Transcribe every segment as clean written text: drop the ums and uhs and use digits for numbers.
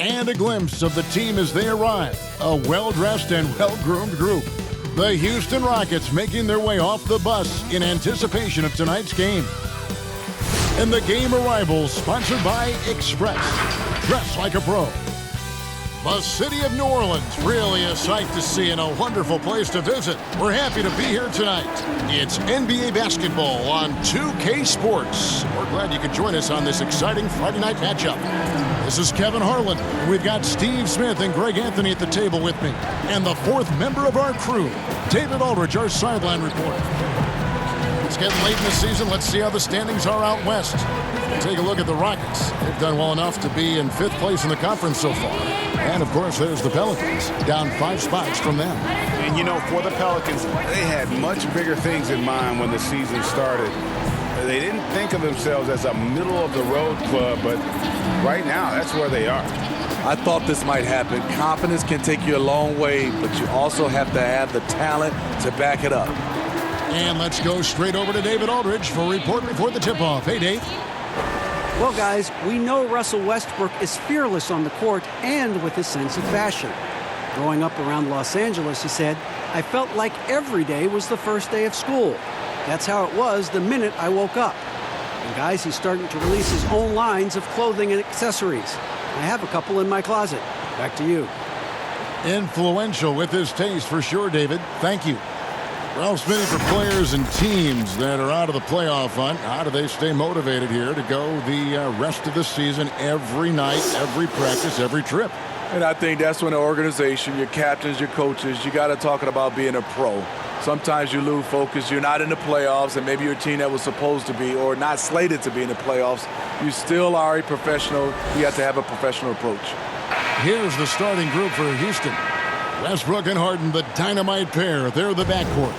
And a glimpse of the team as they arrive. A well-dressed and well-groomed group. The Houston Rockets making their way off the bus in anticipation of tonight's game. And the game arrivals sponsored by Express. Dress like a pro. The city of New Orleans, really a sight to see and a wonderful place to visit. We're happy to be here tonight. It's NBA basketball on 2K Sports. We're glad you could join us on this exciting Friday night matchup. This is Kevin Harlan. We've got Steve Smith and Greg Anthony at the table with me. And the fourth member of our crew, David Aldridge, our sideline reporter. It's getting late in the season. Let's see how the standings are out west. Take a look at the Rockets. They've done well enough to be in 5th place in the conference so far. And, of course, there's the Pelicans, down 5 spots from them. And, you know, for the Pelicans, they had much bigger things in mind when the season started. They didn't think of themselves as a middle-of-the-road club, but right now, that's where they are. I thought this might happen. Confidence can take you a long way, but you also have to have the talent to back it up. And let's go straight over to David Aldridge for a report before the tip-off. Hey, Dave. Well, guys, we know Russell Westbrook is fearless on the court and with his sense of fashion. Growing up around Los Angeles, he said, I felt like every day was the first day of school. That's how it was the minute I woke up. And, guys, he's starting to release his own lines of clothing and accessories. I have a couple in my closet. Back to you. Influential with his taste for sure, David. Thank you. Well, Smitty, for players and teams that are out of the playoff hunt, how do they stay motivated here to go the rest of the season every night, every practice, every trip? And I think that's when the organization, your captains, your coaches, you got to talk about being a pro. Sometimes you lose focus. You're not in the playoffs, and maybe your team that was supposed to be or not slated to be in the playoffs, you still are a professional. You have to have a professional approach. Here's the starting group for Houston. Westbrook and Harden, the dynamite pair. They're the backcourt.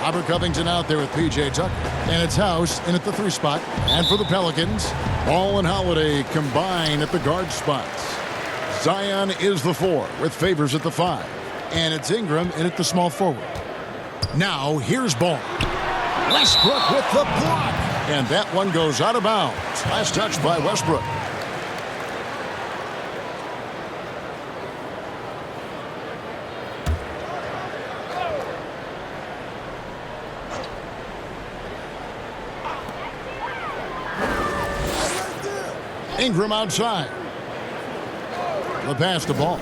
Robert Covington out there with P.J. Tucker. And it's House in at the 3 spot. And for the Pelicans, Ball and Holiday combine at the guard spots. Zion is the 4 with Favors at the 5. And it's Ingram in at the small forward. Now, here's Ball. Westbrook with the block. And that one goes out of bounds. Last touch by Westbrook. Ingram outside. The pass to Ball.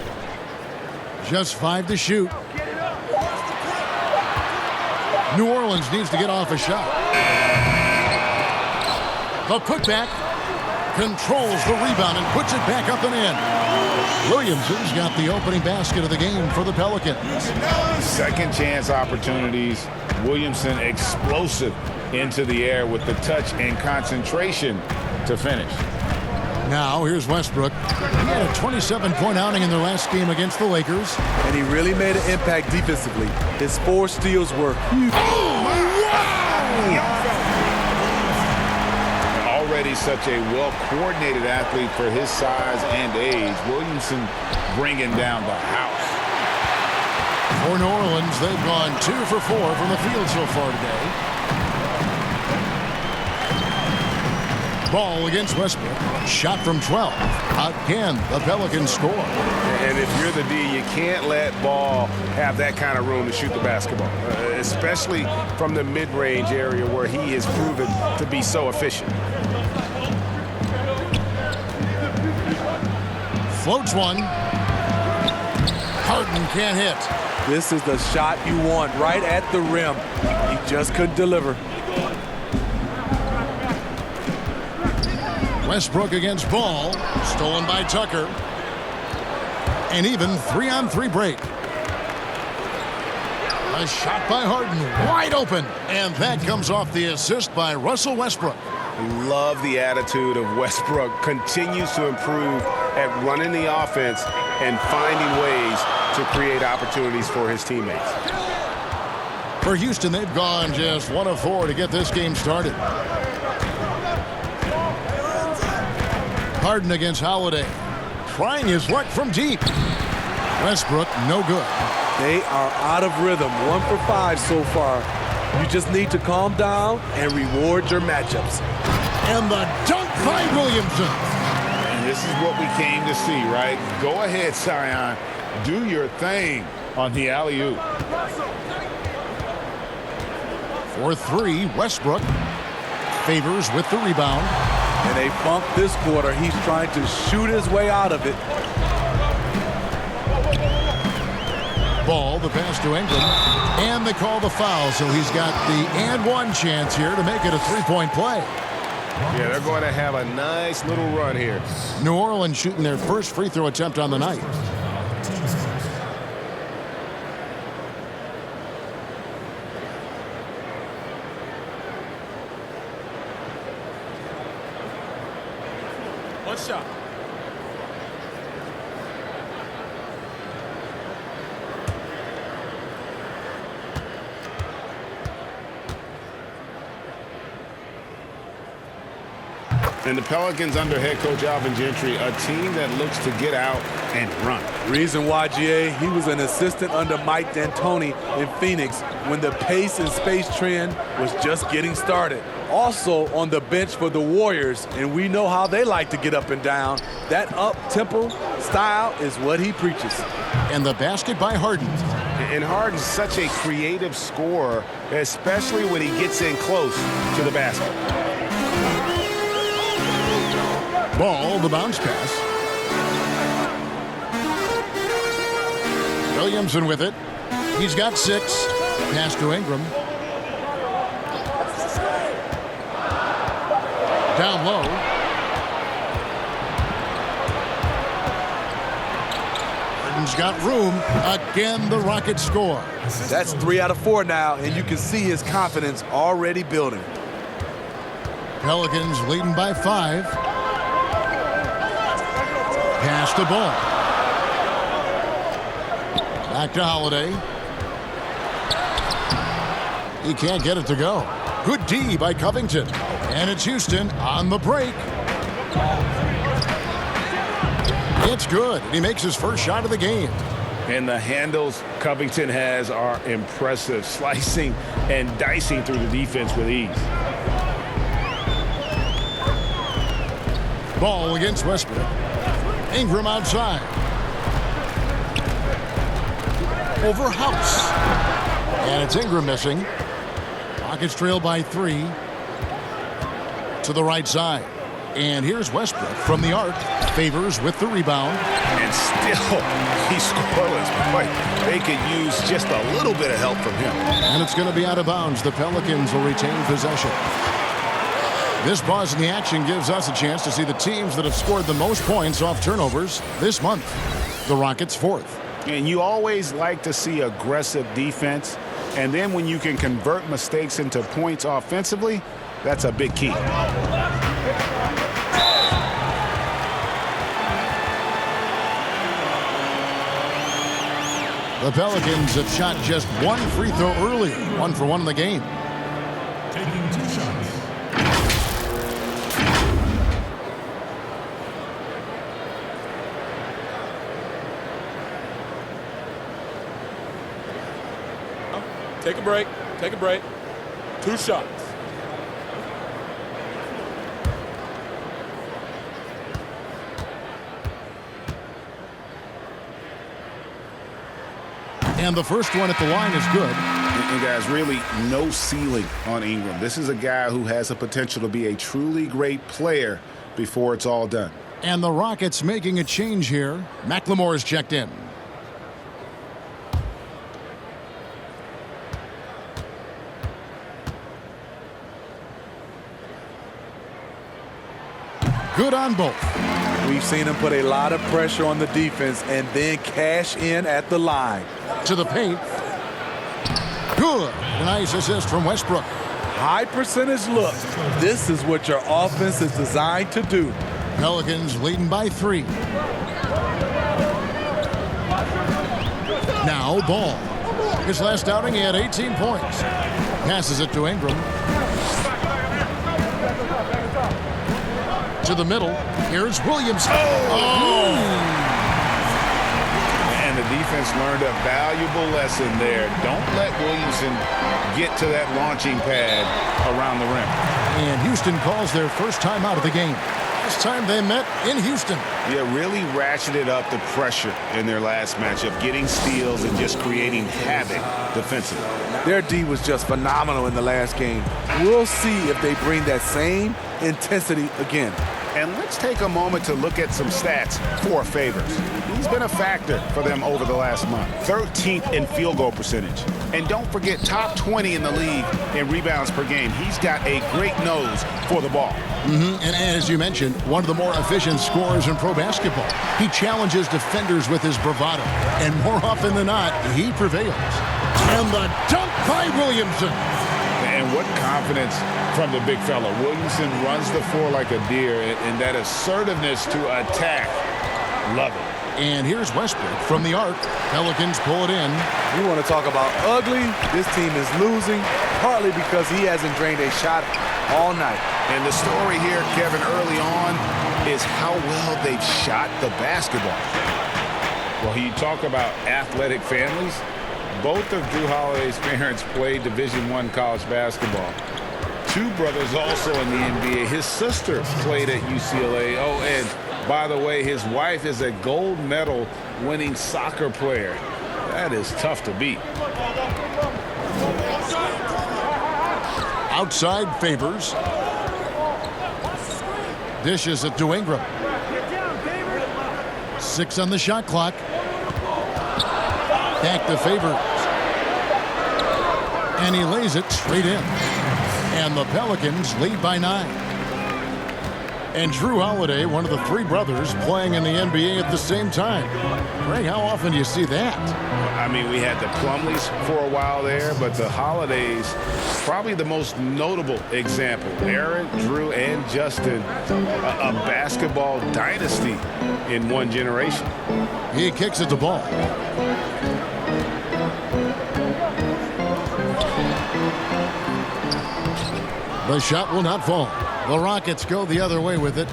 Just 5 to shoot. New Orleans needs to get off a shot. The putback controls the rebound and puts it back up and in. Williamson's got the opening basket of the game for the Pelicans. Second chance opportunities. Williamson explosive into the air with the touch and concentration to finish. Now, here's Westbrook. He had a 27-point outing in their last game against the Lakers. And he really made an impact defensively. His 4 steals were huge. Oh, wow! Already such a well-coordinated athlete for his size and age. Williamson bringing down the house. For New Orleans, they've gone 2 for 4 from the field so far today. Ball against Westbrook. Shot from 12. Again, the Pelicans score. And if you're the D, you can't let Ball have that kind of room to shoot the basketball, especially from the mid-range area where he is proven to be so efficient. Floats one. Harden can't hit. This is the shot you want right at the rim. He just couldn't deliver. Westbrook against Ball. Stolen by Tucker. And even 3-on-3 break. A shot by Harden. Wide open. And that comes off the assist by Russell Westbrook. Love the attitude of Westbrook. Continues to improve at running the offense and finding ways to create opportunities for his teammates. For Houston, they've gone just 1 of 4 to get this game started. Harden against Holiday. Trying his luck from deep. Westbrook, no good. They are out of rhythm. 1 for 5 so far. You just need to calm down and reward your matchups. And the dunk by Williamson. this is what we came to see, right? Go ahead, Zion. Do your thing on the alley-oop. For three, Westbrook. Favors with the rebound. And they bump this quarter. He's trying to shoot his way out of it. Ball, the pass to Ingram. And they call the foul, so he's got the and one chance here to make it a three-point play. Yeah, they're going to have a nice little run here. New Orleans shooting their first free throw attempt on the night. One shot. And the Pelicans under head coach Alvin Gentry, a team that looks to get out and run. Reason why, GA, he was an assistant under Mike D'Antoni in Phoenix when the pace and space trend was just getting started. Also on the bench for the Warriors, and we know how they like to get up and down. That up-tempo style is what he preaches. And the basket by Harden. And Harden's such a creative scorer, especially when he gets in close to the basket. Ball, the bounce pass. Williamson with it. He's got 6. Pass to Ingram. Down low. Harden's got room. Again, the Rockets score. That's 3 out of 4 now, and you can see his confidence already building. Pelicans leading by 5. Pass the ball. Back to Holiday. He can't get it to go. Good D by Covington. And it's Houston on the break. It's good. He makes his first shot of the game. And the handles Covington has are impressive, slicing and dicing through the defense with ease. Ball against Westbrook. Ingram outside. Over House. And it's Ingram missing. Rockets trail by 3. To the right side. And here's Westbrook from the arc. Favors with the rebound. And still, he's scoreless. Boy, they could use just a little bit of help from him. And it's going to be out of bounds. The Pelicans will retain possession. This pause in the action gives us a chance to see the teams that have scored the most points off turnovers this month. The Rockets 4th. And you always like to see aggressive defense. And then when you can convert mistakes into points offensively, that's a big key. The Pelicans have shot just 1 free throw earlier. 1 for 1 in the game. Taking 2 shots. Take a break. Take a break. 2 shots. And the first one at the line is good. And guys, really no ceiling on Ingram. This is a guy who has the potential to be a truly great player before it's all done. And the Rockets making a change here. McLemore is checked in. Good on both. We've seen him put a lot of pressure on the defense and then cash in at the line. To the paint. Good. Nice assist from Westbrook. High percentage look. This is what your offense is designed to do. Pelicans leading by 3. Now Ball. His last outing he had 18 points. Passes it to Ingram. To the middle. Here's Williams. Oh! And the defense learned a valuable lesson there. Don't let Williamson get to that launching pad around the rim. And Houston calls their first timeout of the game. last time they met in Houston. Yeah, really ratcheted up the pressure in their last matchup, getting steals and just creating havoc defensively. Their D was just phenomenal in the last game. We'll see if they bring that same intensity again. And let's take a moment to look at some stats for Favors. He's been a factor for them over the last month. 13th in field goal percentage. And don't forget, top 20 in the league in rebounds per game. He's got a great nose for the ball. And as you mentioned, one of the more efficient scorers in pro basketball. He challenges defenders with his bravado. And more often than not, he prevails. And the dunk by Williamson. And what confidence from the big fella. Williamson runs the floor like a deer, and that assertiveness to attack. Love it. And here's Westbrook from the arc. Pelicans pull it in. You want to talk about ugly? This team is losing, partly because he hasn't drained a shot all night. And the story here, Kevin, early on is how well they've shot the basketball. Well, you talk about athletic families. Both of Drew Holiday's parents played Division I college basketball. Two brothers also in the NBA. His sister played at UCLA. Oh, and by the way, his wife is a gold medal winning soccer player. That is tough to beat. Outside Favors. Dishes it to Ingram. 6 on the shot clock. Back to Favors. And he lays it straight in. And the Pelicans lead by 9. And Drew Holiday, one of the 3 brothers playing in the NBA at the same time. Greg, how often do you see that? I mean, we had the Plumleys for a while there, but the Holidays, probably the most notable example. Aaron, Drew, and Justin, a basketball dynasty in one generation. He kicks it to Ball. The shot will not fall. The Rockets go the other way with it.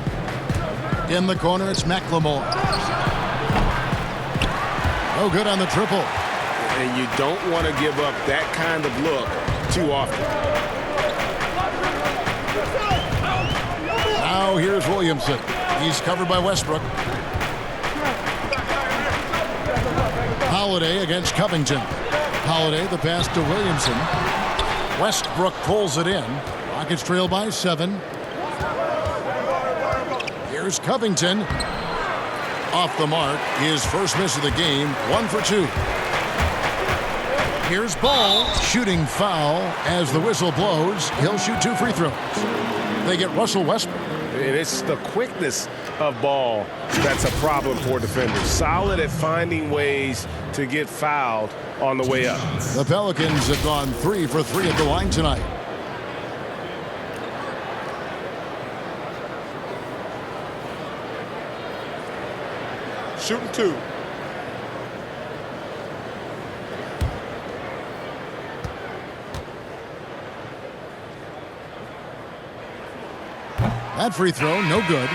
In the corner, it's McLemore. No good on the triple. And you don't want to give up that kind of look too often. Now here's Williamson. He's covered by Westbrook. Holiday against Covington. Holiday, the pass to Williamson. Westbrook pulls it in. Rockets trail by 7. Here's Covington. Off the mark. His first miss of the game. 1 for 2. Here's Ball. Shooting foul as the whistle blows. He'll shoot 2 free throws. They get Russell Westbrook. And it's the quickness of Ball that's a problem for defenders. Solid at finding ways to get fouled on the way up. The Pelicans have gone 3 for 3 at the line tonight. Shooting 2. That free throw, no good.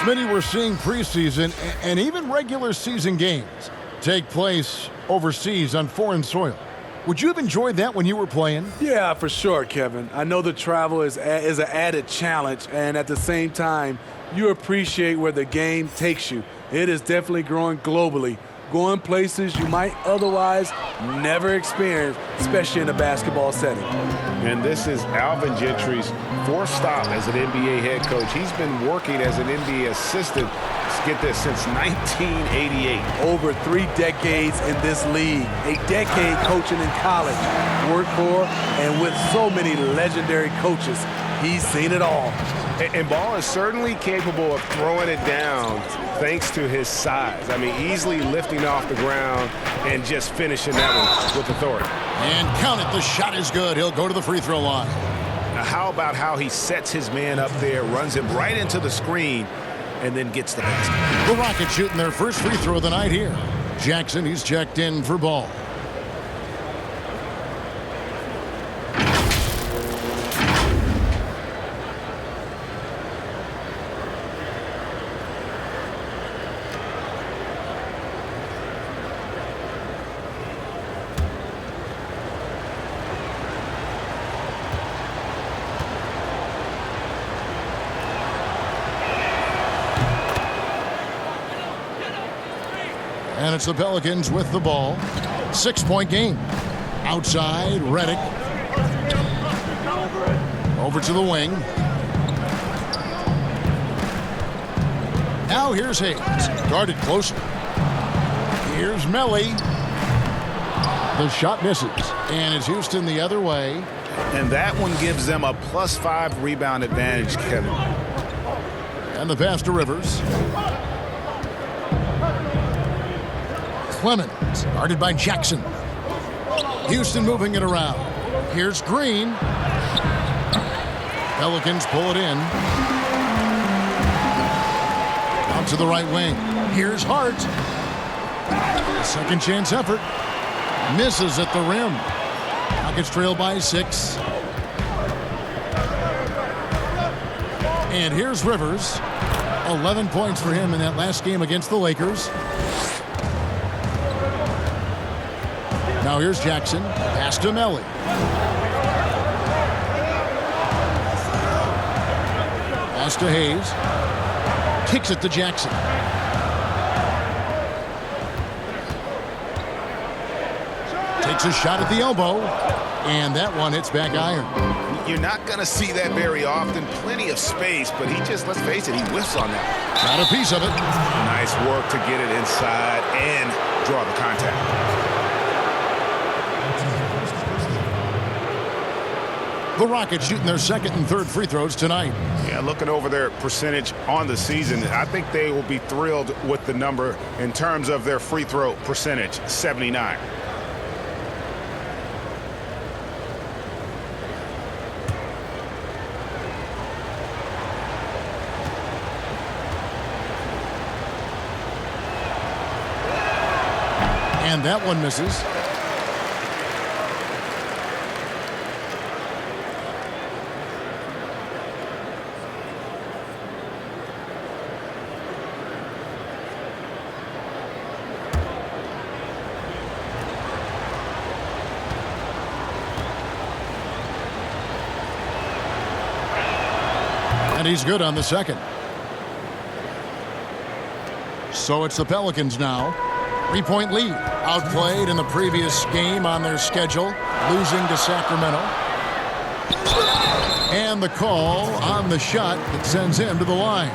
Smitty, we're seeing preseason and even regular season games take place overseas on foreign soil. Would you have enjoyed that when you were playing? Yeah, for sure, Kevin. I know the travel is an added challenge, and at the same time, you appreciate where the game takes you. It is definitely growing globally, going places you might otherwise never experience, especially in a basketball setting. And this is Alvin Gentry's 4th stop as an NBA head coach. He's been working as an NBA assistant, let's get this, since 1988. Over 3 decades in this league, a decade coaching in college, worked for and with so many legendary coaches. He's seen it all. And Ball is certainly capable of throwing it down thanks to his size. I mean, easily lifting off the ground and just finishing that one with authority. And count it, the shot is good. He'll go to the free throw line. Now, how about how he sets his man up there, runs him right into the screen, and then gets the basket. The Rockets shooting their first free throw of the night here. Jackson, he's checked in for Ball. And it's the Pelicans with the ball. 6-point game. Outside, Redick. Over to the wing. Now here's Hayes. Guarded closer. Here's Melly. The shot misses. And it's Houston the other way. And that one gives them a +5 rebound advantage, Kevin. And the pass to Rivers. Clemens, guarded by Jackson. Houston moving it around. Here's Green. Pelicans pull it in. Out to the right wing. Here's Hart. Second chance effort. Misses at the rim. Rockets trail by 6. And here's Rivers. 11 points for him in that last game against the Lakers. Now here's Jackson. Pass to Melly. Pass to Hayes. Kicks it to Jackson. Takes a shot at the elbow. And that one hits back iron. You're not going to see that very often. Plenty of space, but he just, let's face it, he whiffs on that. Got a piece of it. Nice work to get it inside and draw the contact. The Rockets shooting their second and third free throws tonight. Yeah, looking over their percentage on the season, I think they will be thrilled with the number in terms of their free throw percentage, 79. And that one misses. And he's good on the second. So it's the Pelicans now. 3-point lead. Outplayed in the previous game on their schedule, losing to Sacramento. And the call on the shot that sends him to the line.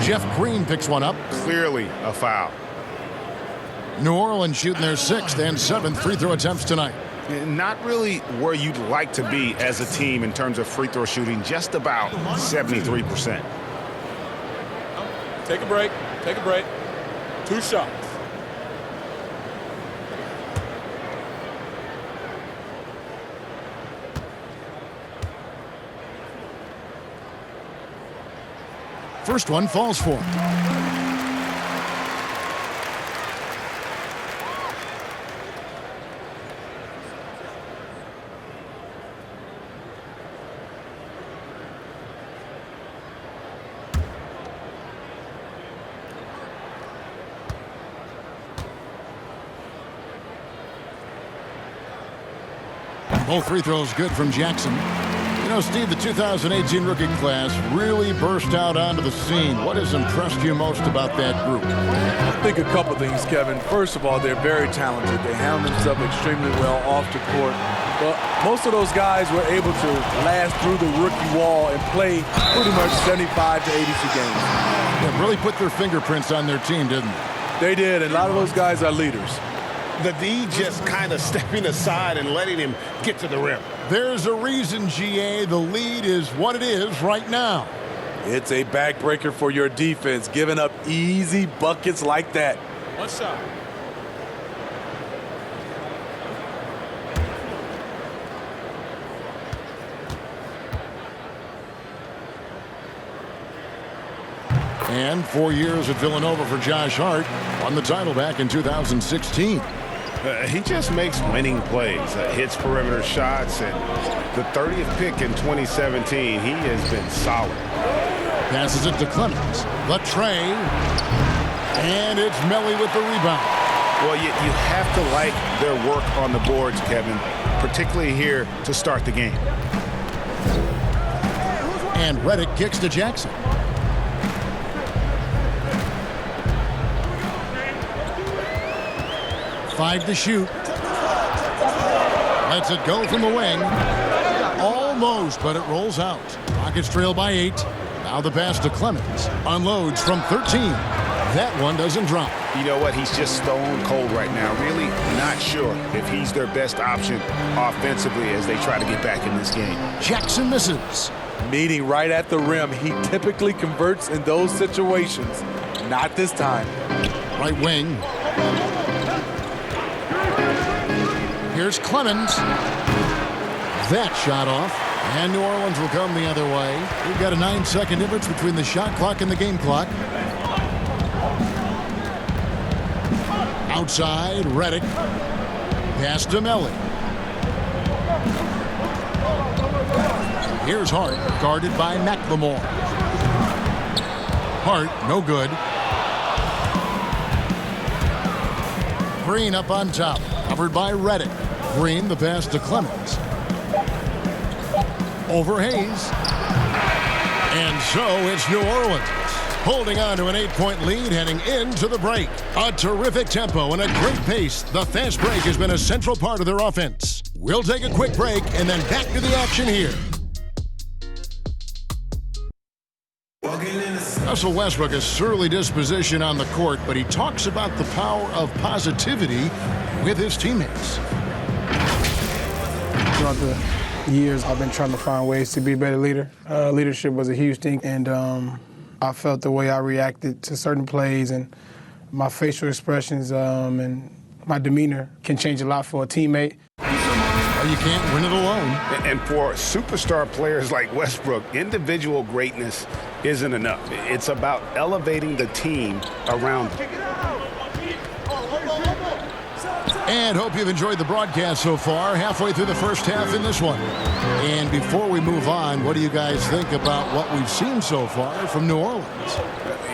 Jeff Green picks one up. Clearly a foul. New Orleans shooting their 6th and 7th free throw attempts tonight. Not really where you'd like to be as a team in terms of free throw shooting, just about 73%. Take a break. Take a break. 2 shots. First one falls for him. Both free throws good from Jackson. You know, Steve, the 2018 rookie class really burst out onto the scene. What has impressed you most about that group? I think a couple things, Kevin. First of all, they're very talented. They handle themselves extremely well off the court. But most of those guys were able to last through the rookie wall and play pretty much 75 to 82 games. They really put their fingerprints on their team, didn't they? They did, and a lot of those guys are leaders. The D just kind of stepping aside and letting him get to the rim. There's a reason, GA, the lead is what it is right now. It's a backbreaker for your defense, giving up easy buckets like that. 1 shot. And 4 years at Villanova for Josh Hart. Won the title back in 2016. He just makes winning plays, hits perimeter shots, and the 30th pick in 2017, he has been solid. Passes it to Clemens. Latre. And it's Melly with the rebound. Well, you have to like their work on the boards, Kevin, particularly here to start the game. And Redick kicks to Jackson. 5 to shoot. Lets it go from the wing. Almost, but it rolls out. Rockets trail by 8. Now the pass to Clemens. Unloads from 13. That one doesn't drop. You know what? He's just stone cold right now. Really not sure if he's their best option offensively as they try to get back in this game. Jackson misses. Meeting right at the rim. He typically converts in those situations. Not this time. Right wing. Here's Clemens. That shot off. And New Orleans will come the other way. We've got a 9-second difference between the shot clock and the game clock. Outside, Reddick. Pass to Melly. Here's Hart, guarded by McLemore. Hart, no good. Green up on top, covered by Reddick. Green, the pass to Clemens. Over Hayes. And so it's New Orleans, holding on to an 8-point lead heading into the break. A terrific tempo and a great pace. The fast break has been a central part of their offense. We'll take a quick break and then back to the action here. Russell Westbrook has surly disposition on the court, but he talks about the power of positivity with his teammates. Throughout the years, I've been trying to find ways to be a better leader. Leadership was a huge thing, and I felt the way I reacted to certain plays and my facial expressions and my demeanor can change a lot for a teammate. Well, you can't win it alone. And for superstar players like Westbrook, individual greatness isn't enough. It's about elevating the team around them. And hope you've enjoyed the broadcast so far. Halfway through the first half in this one. And before we move on, what do you guys think about what we've seen so far from New Orleans?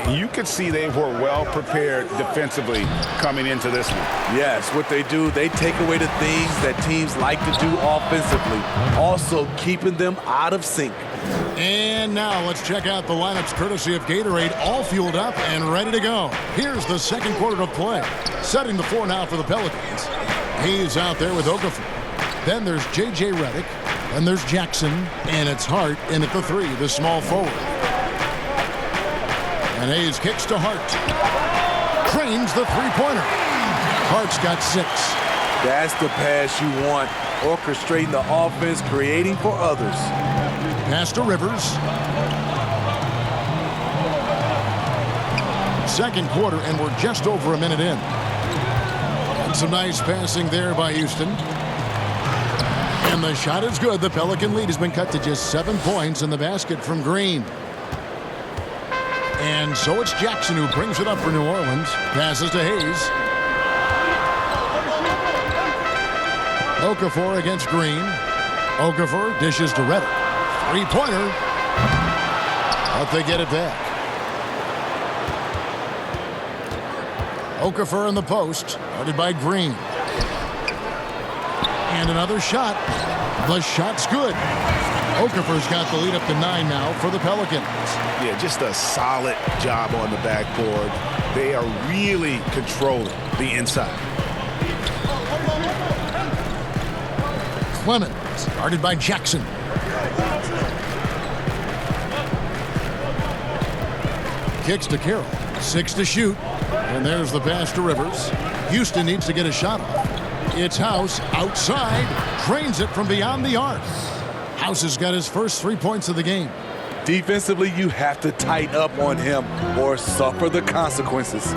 You could see they were well prepared defensively coming into this one. Yes, what they do, they take away the things that teams like to do offensively, also keeping them out of sync. And now let's check out the lineups courtesy of Gatorade, all fueled up and ready to go. Here's the second quarter of play. Setting the floor now for the Pelicans. He's out there with Okafor. Then there's J.J. Redick. Then there's Jackson. And it's Hart in at the 3, the small forward. And Hayes kicks to Hart. Trains the three-pointer. Hart's got 6. That's the pass you want. Orchestrating the offense, creating for others. Pass to Rivers. Second quarter, and we're just over a minute in. And some nice passing there by Houston. And the shot is good. The Pelican lead has been cut to just 7 points in the basket from Green. And so it's Jackson who brings it up for New Orleans. Passes to Hayes. Okafor against Green. Okafor dishes to Reddick. Three-pointer. But they get it back. Okafor in the post. Guarded by Green. And another shot. The shot's good. Okafor's got the lead up to 9 now for the Pelicans. Yeah, just a solid job on the backboard. They are really controlling the inside. Clemens, guarded by Jackson. Kicks to Carroll. 6 to shoot. And there's the pass to Rivers. Houston needs to get a shot off. It's House outside. Drains it from beyond the arc. House has got his first 3 points of the game. Defensively, you have to tighten up on him or suffer the consequences.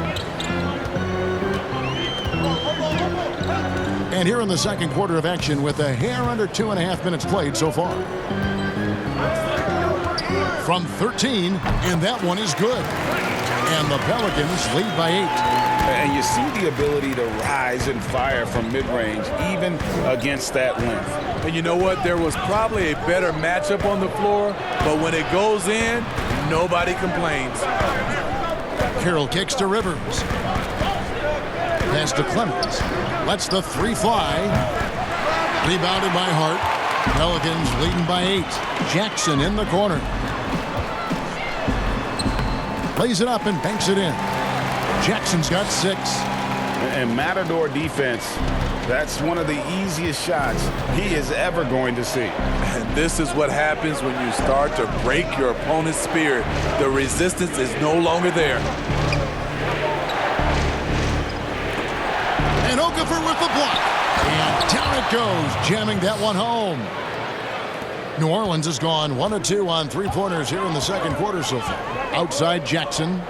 And here in the second quarter of action with a hair under 2.5 minutes played so far. From 13, and that one is good. And the Pelicans lead by 8. And you see the ability to rise and fire from mid-range, even against that length. And you know what? There was probably a better matchup on the floor, but when it goes in, nobody complains. Carroll kicks to Rivers. Pass to Clemens. Lets the 3 fly. Rebounded by Hart. Pelicans leading by 8. Jackson in the corner. Lays it up and banks it in. Jackson's got 6. And Matador defense, that's one of the easiest shots he is ever going to see. And this is what happens when you start to break your opponent's spirit. The resistance is no longer there. And Okafor with the block. And down it goes, jamming that one home. New Orleans has gone 1 of 2 on three-pointers here in the second quarter so far. Outside Jackson.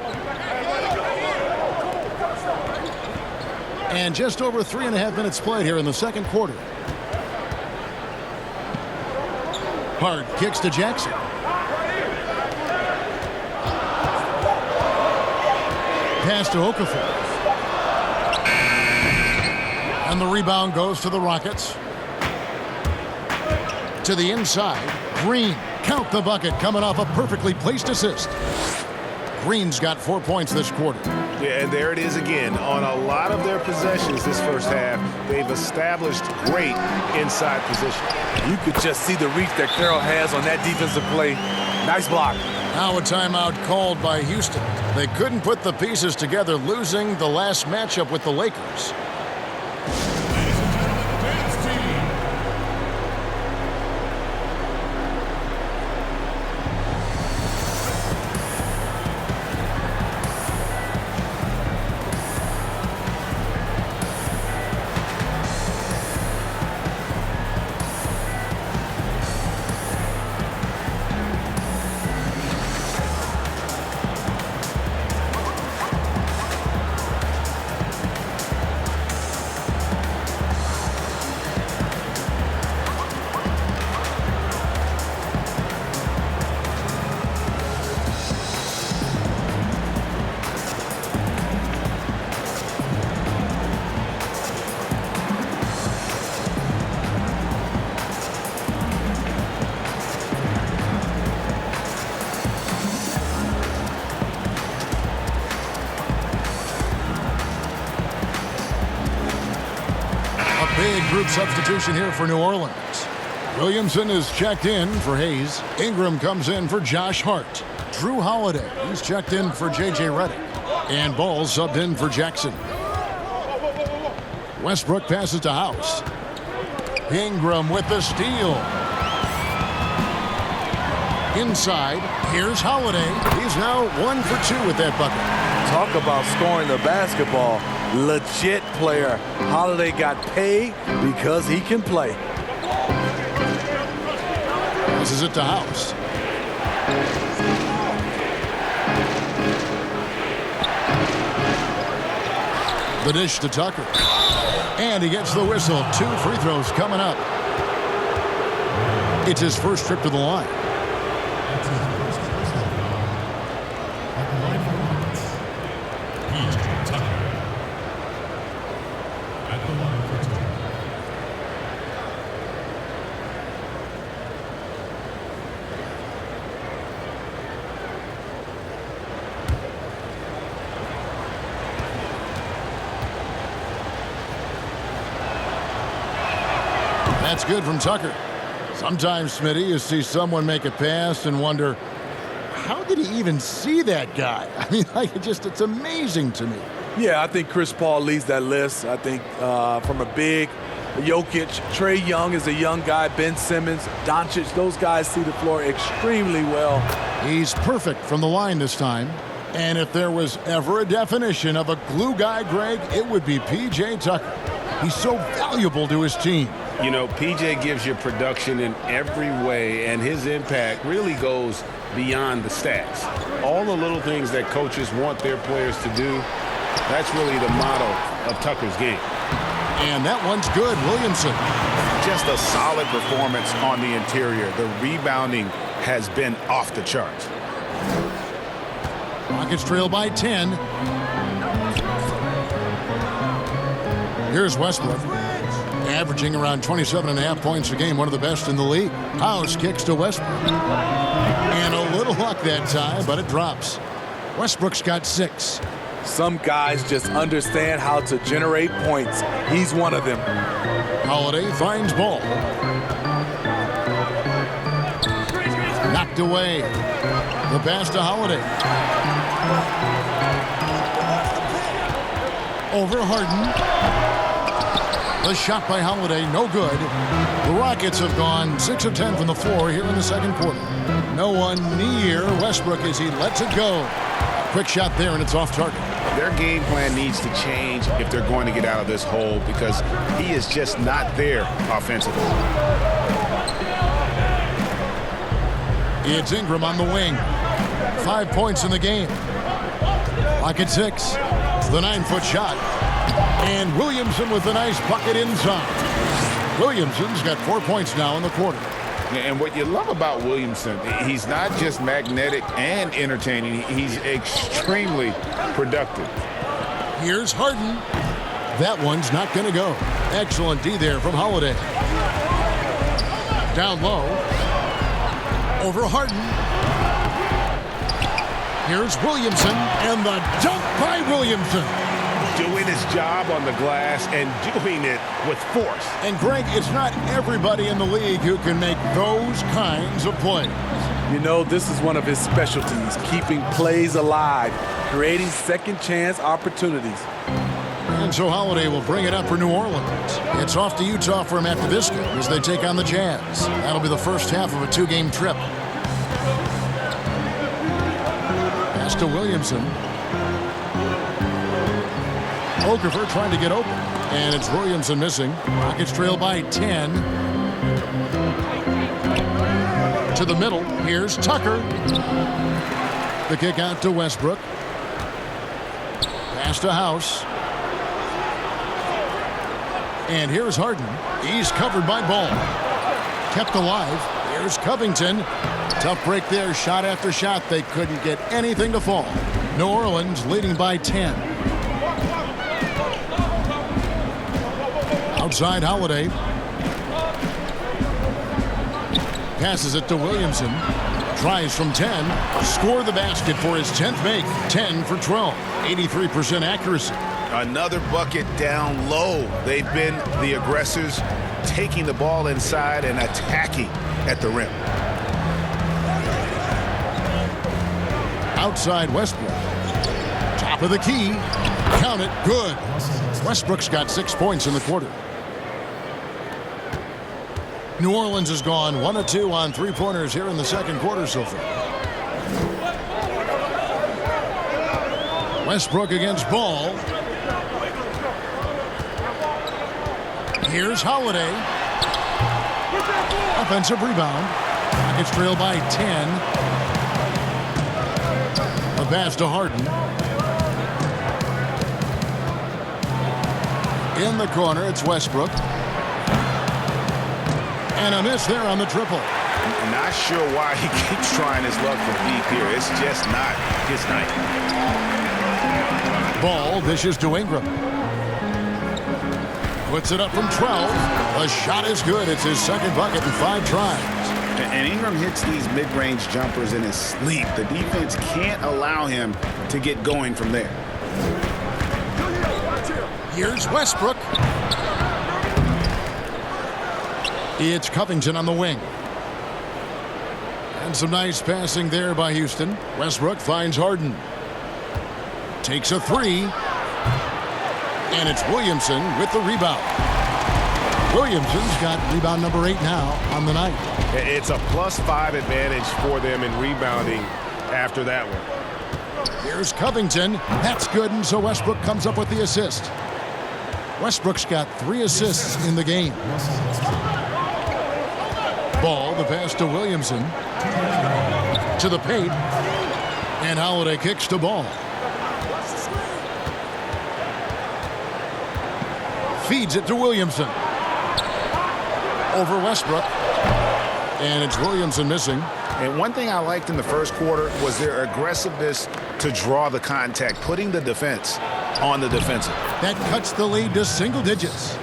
And just over 3.5 minutes played here in the second quarter. Hard kicks to Jackson. Pass to Okafor. And the rebound goes to the Rockets. To the inside. Green. Count the bucket coming off a perfectly placed assist. Green's got 4 points this quarter. Yeah, and there it is again. On a lot of their possessions this first half, they've established great inside position. You could just see the reach that Carroll has on that defensive play. Nice block. Now a timeout called by Houston. They couldn't put the pieces together, losing the last matchup with the Lakers. Big group substitution here for New Orleans. Williamson is checked in for Hayes. Ingram comes in for Josh Hart. Drew Holiday, he's checked in for J.J. Redick. And Ball subbed in for Jackson. Westbrook passes to House. Ingram with the steal. Inside, here's Holiday. He's now 1 for 2 with that bucket. Talk about scoring the basketball. Legit player. Holiday got paid because he can play. Passes it to House. The dish to Tucker. And he gets the whistle. 2 free throws coming up. It's his first trip to the line. That's good from Tucker. Sometimes, Smitty, you see someone make a pass and wonder, how did he even see that guy? I mean, it's amazing to me. Yeah, I think Chris Paul leads that list. I think from a big, Jokic, Trae Young is a young guy, Ben Simmons, Doncic, those guys see the floor extremely well. He's perfect from the line this time. And if there was ever a definition of a glue guy, Greg, it would be P.J. Tucker. He's so valuable to his team. You know, PJ gives you production in every way, and his impact really goes beyond the stats. All the little things that coaches want their players to do, that's really the motto of Tucker's game. And that one's good, Williamson. Just a solid performance on the interior. The rebounding has been off the charts. Rockets trail by 10. Here's Westbrook. Averaging around 27.5 points a game, one of the best in the league. House kicks to Westbrook. And a little luck that time, but it drops. Westbrook's got 6. Some guys just understand how to generate points. He's one of them. Holiday finds Ball. Knocked away. The pass to Holiday. Over Harden. The shot by Holiday, no good. The Rockets have gone 6 of 10 from the floor here in the second quarter. No one near Westbrook as he lets it go. Quick shot there, and it's off target. Their game plan needs to change if they're going to get out of this hole because he is just not there offensively. It's Ingram on the wing. 5 points in the game. Rocket 6. It's the 9-foot shot. And Williamson with a nice bucket inside. Williamson's got 4 points now in the quarter. And what you love about Williamson, he's not just magnetic and entertaining. He's extremely productive. Here's Harden. That one's not going to go. Excellent D there from Holiday. Down low. Over Harden. Here's Williamson. And the dunk by Williamson. Doing his job on the glass and doing it with force. And Greg, it's not everybody in the league who can make those kinds of plays. You know, this is one of his specialties, keeping plays alive, creating second chance opportunities. And so Holiday will bring it up for New Orleans. It's off to Utah for him after this game as they take on the Jazz. That'll be the first half of a 2-game trip. Pass to Williamson. Okafor trying to get open, and it's Williamson missing. Rockets trail by 10. To the middle, here's Tucker. The kick out to Westbrook. Pass to House. And here's Harden. He's covered by Ball. Kept alive. Here's Covington. Tough break there, shot after shot. They couldn't get anything to fall. New Orleans leading by 10. Outside Holiday. Passes it to Williamson. Tries from 10. Score the basket for his 10th make. 10 for 12. 83% accuracy. Another bucket down low. They've been the aggressors, taking the ball inside and attacking at the rim. Outside Westbrook. Top of the key. Count it. Good. Westbrook's got 6 points in the quarter. New Orleans has gone 1 of 2 on 3-pointers here in the second quarter so far. Westbrook against Ball. Here's Holiday. Offensive rebound. Rockets trail by 10. A pass to Harden. In the corner, it's Westbrook. And a miss there on the triple. Not sure why he keeps trying his luck from deep here. It's just not his night. Ball dishes to Ingram. Puts it up from 12. The shot is good. It's his second bucket in 5 tries. And Ingram hits these mid-range jumpers in his sleep. The defense can't allow him to get going from there. Here's Westbrook. It's Covington on the wing. And some nice passing there by Houston. Westbrook finds Harden. Takes a 3. And it's Williamson with the rebound. Williamson's got rebound number 8 now on the night. It's a +5 advantage for them in rebounding after that one. Here's Covington. That's good, and so Westbrook comes up with the assist. Westbrook's got 3 assists in the game. Ball, the pass to Williamson. To the paint. And Holiday kicks to Ball. Feeds it to Williamson. Over Westbrook. And it's Williamson missing. And one thing I liked in the first quarter was their aggressiveness to draw the contact, putting the defense on the defensive. That cuts the lead to single digits.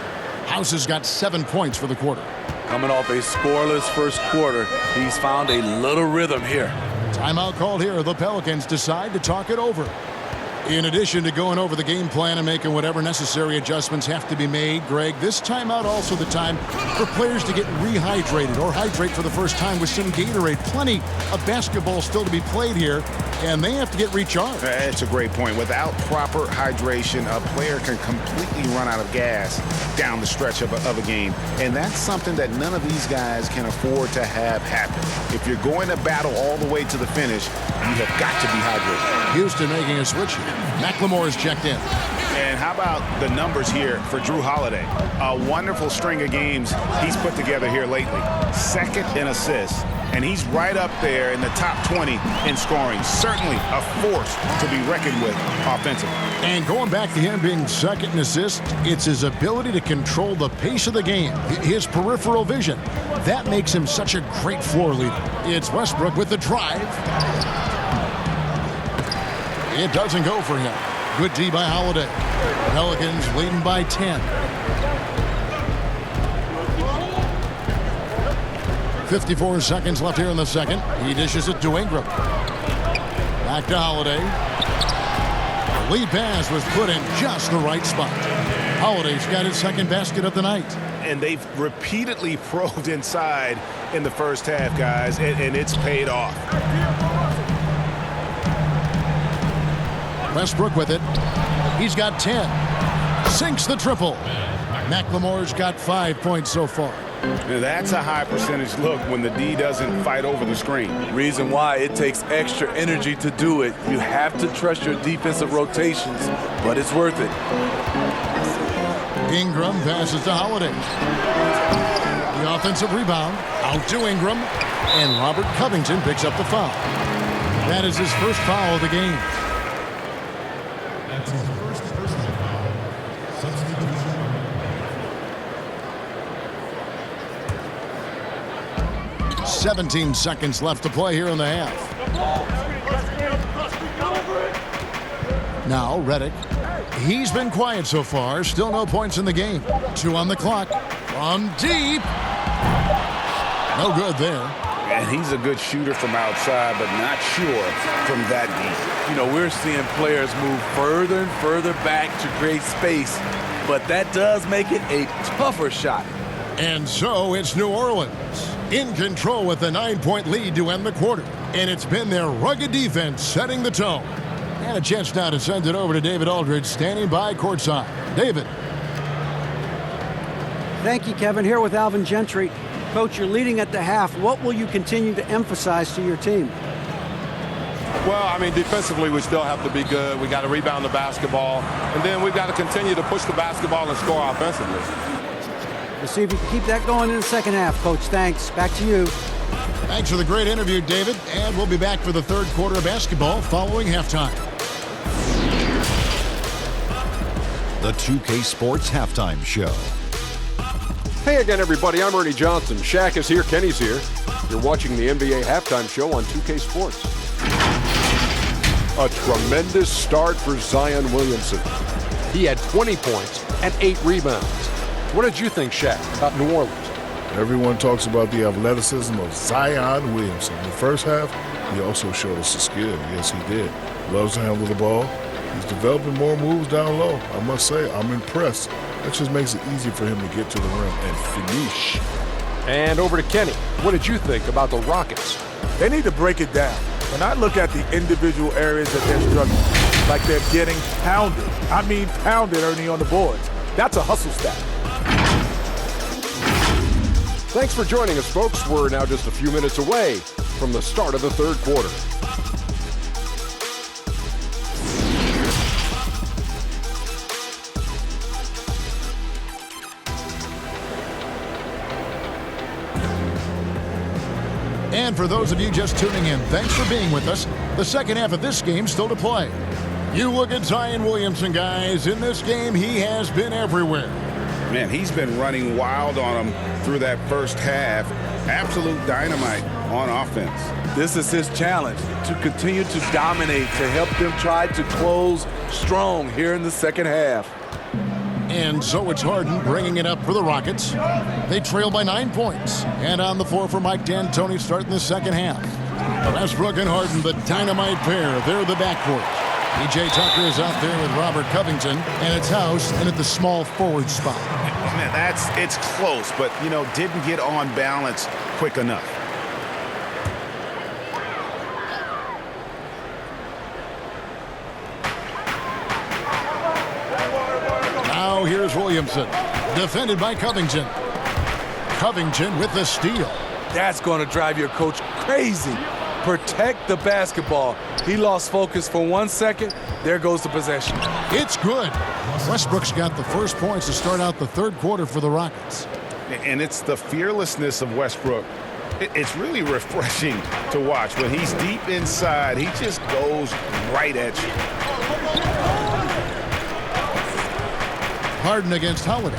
House has got 7 points for the quarter. Coming off a scoreless first quarter, he's found a little rhythm here. Timeout called here. The Pelicans decide to talk it over. In addition to going over the game plan and making whatever necessary adjustments have to be made, Greg, this timeout also the time for players to get rehydrated or hydrate for the first time with some Gatorade. Plenty of basketball still to be played here, and they have to get recharged. That's a great point. Without proper hydration, a player can completely run out of gas down the stretch of a game, and that's something that none of these guys can afford to have happen. If you're going to battle all the way to the finish, you have got to be hydrated. Houston making a switch here. McLemore is checked in. And how about the numbers here for Drew Holiday? A wonderful string of games he's put together here lately. Second in assists, and he's right up there in the top 20 in scoring. Certainly a force to be reckoned with offensively. And going back to him being second in assists, it's his ability to control the pace of the game, his peripheral vision. That makes him such a great floor leader. It's Westbrook with the drive. It doesn't go for him. Good D by Holiday. Pelicans leading by 10. 54 seconds left here in the second. He dishes it to Ingram. Back to Holiday. The lead pass was put in just the right spot. Holiday's got his second basket of the night. And they've repeatedly probed inside in the first half, guys, and it's paid off. Westbrook with it. He's got 10. Sinks the triple. McLemore's got 5 points so far. Now that's a high percentage look when the D doesn't fight over the screen. Reason why it takes extra energy to do it. You have to trust your defensive rotations, but it's worth it. Ingram passes to Holiday. The offensive rebound out to Ingram, and Robert Covington picks up the foul. That is his first foul of the game. 17 seconds left to play here in the half. Now Redick. He's been quiet so far. Still no points in the game. 2 on the clock. From deep. No good there. And he's a good shooter from outside, but not sure from that deep. You know, we're seeing players move further and further back to create space, but that does make it a tougher shot. And so it's New Orleans in control with a 9-point lead to end the quarter. And it's been their rugged defense setting the tone. And a chance now to send it over to David Aldridge, standing by courtside. David. Thank you, Kevin. Here with Alvin Gentry. Coach, you're leading at the half. What will you continue to emphasize to your team? Well, I mean, defensively, we still have to be good. We got to rebound the basketball. And then we've got to continue to push the basketball and score offensively. We'll see if you can keep that going in the second half, Coach. Thanks. Back to you. Thanks for the great interview, David. And we'll be back for the third quarter of basketball following halftime. The 2K Sports Halftime Show. Hey again, everybody. I'm Ernie Johnson. Shaq is here. Kenny's here. You're watching the NBA Halftime Show on 2K Sports. A tremendous start for Zion Williamson. He had 20 points and 8 rebounds. What did you think, Shaq, about New Orleans? Everyone talks about the athleticism of Zion Williamson. In the first half, he also showed us the skill. Yes, he did. Loves to handle the ball. He's developing more moves down low. I must say, I'm impressed. That just makes it easy for him to get to the rim and finish. And over to Kenny. What did you think about the Rockets? They need to break it down. When I look at the individual areas that they're struggling, like they're getting pounded. I mean pounded, Ernie, on the boards. That's a hustle stat. Thanks for joining us, folks. We're now just a few minutes away from the start of the third quarter. And for those of you just tuning in, thanks for being with us. The second half of this game still to play. You look at Zion Williamson, guys. In this game, he has been everywhere. Man, he's been running wild on them through that first half. Absolute dynamite on offense. This is his challenge, to continue to dominate, to help them try to close strong here in the second half. And so it's Harden bringing it up for the Rockets. They trail by 9 points. And on the floor for Mike D'Antoni starting the second half. Westbrook and Harden, the dynamite pair. They're the backcourt. P.J. Tucker is out there with Robert Covington, and it's House in at the small forward spot. Man, it's close, but, didn't get on balance quick enough. Now here's Williamson, defended by Covington. Covington with the steal. That's going to drive your coach crazy. Protect the basketball. He lost focus for 1 second. There goes the possession. It's good. Westbrook's got the first points to start out the third quarter for the Rockets. And it's the fearlessness of Westbrook. It's really refreshing to watch. When he's deep inside, he just goes right at you. Harden against Holiday.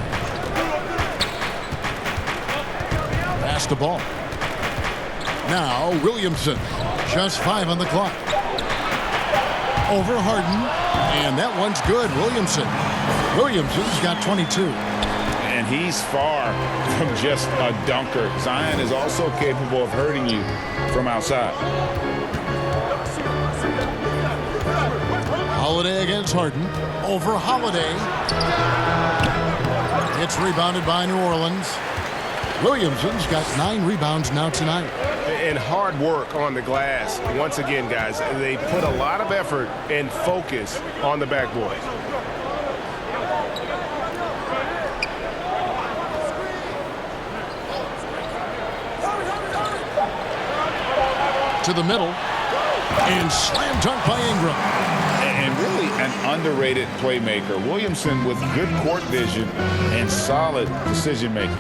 Pass the ball. Now Williamson. Just 5 on the clock. Over Harden. And that one's good. Williamson's got 22. And he's far from just a dunker. Zion is also capable of hurting you from outside. Holiday against Harden. Over Holiday. It's rebounded by New Orleans. Williamson's got 9 rebounds now tonight. And hard work on the glass. Once again, guys, they put a lot of effort and focus on the backboard. To the middle. And slam dunk by Ingram. And really an underrated playmaker. Williamson with good court vision and solid decision making.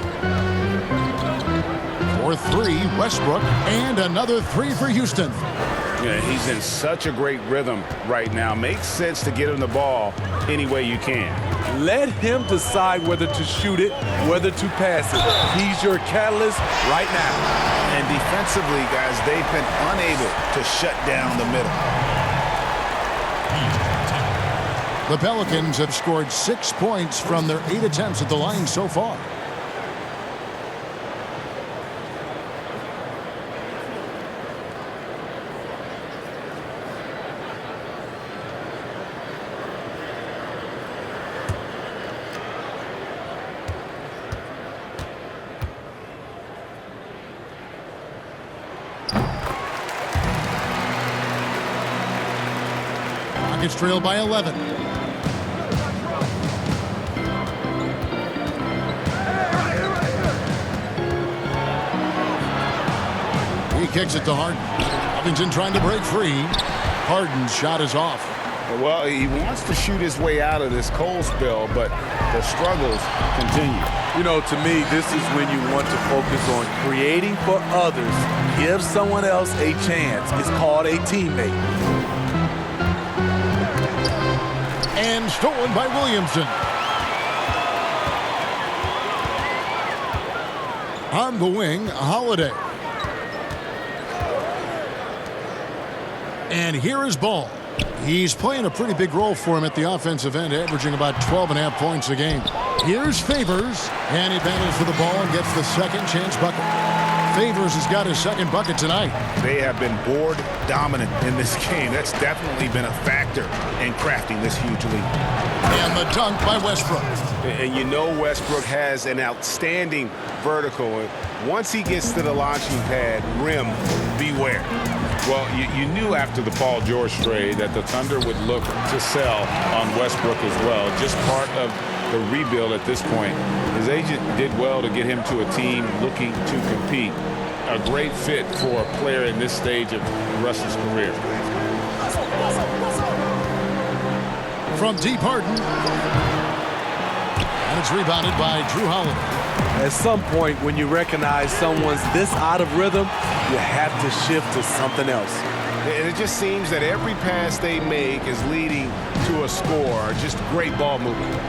For 3, Westbrook, and another 3 for Houston. Yeah, he's in such a great rhythm right now. Makes sense to get him the ball any way you can. Let him decide whether to shoot it, whether to pass it. He's your catalyst right now. And defensively, guys, they've been unable to shut down the middle. The Pelicans have scored 6 points from their 8 attempts at the line so far. Rockets trail by 11. He kicks it to Harden. Covington trying to break free. Harden's shot is off. Well, he wants to shoot his way out of this cold spell, but the struggles continue. To me, this is when you want to focus on creating for others. Give someone else a chance. It's called a teammate. And stolen by Williamson. On the wing, Holiday. And here is Ball. He's playing a pretty big role for him at the offensive end, averaging about 12.5 points a game. Here's Favors, and he battles for the ball and gets the second chance bucket. Favors has got his second bucket tonight. They have been board dominant in this game. That's definitely been a factor in crafting this huge lead. And the dunk by Westbrook. And Westbrook has an outstanding vertical. Once he gets to the launching pad, rim, beware. Well, you knew after the Paul George trade that the Thunder would look to sell on Westbrook as well. Just part of the rebuild at this point. His agent did well to get him to a team looking to compete. A great fit for a player in this stage of Russ's career. From deep, Harden. And it's rebounded by Drew Holiday. At some point, when you recognize someone's this out of rhythm, you have to shift to something else. And it just seems that every pass they make is leading to a score. Just great ball movement.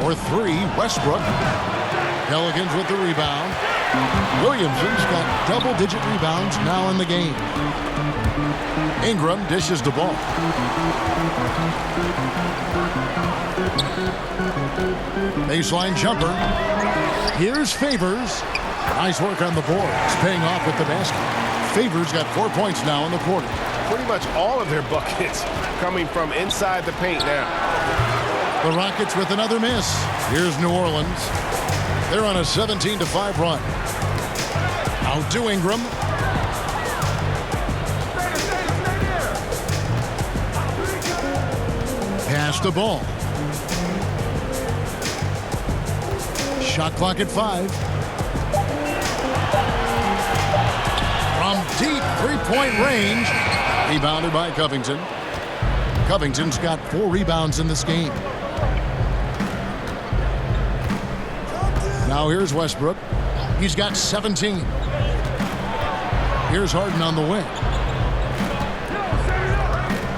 For 3, Westbrook. Pelicans with the rebound. Williamson's got double-digit rebounds now in the game. Ingram dishes the ball. Baseline jumper. Here's Favors. Nice work on the board. It's paying off with the basket. Favors got 4 points now in the quarter. pretty much all of their buckets coming from inside the paint now. The Rockets with another miss. Here's New Orleans. They're on a 17-5 run. Out to Ingram. Pass the ball. Shot clock at 5. From deep three-point range. Rebounded by Covington. Covington's got 4 rebounds in this game. Now here's Westbrook. He's got 17. Here's Harden on the wing.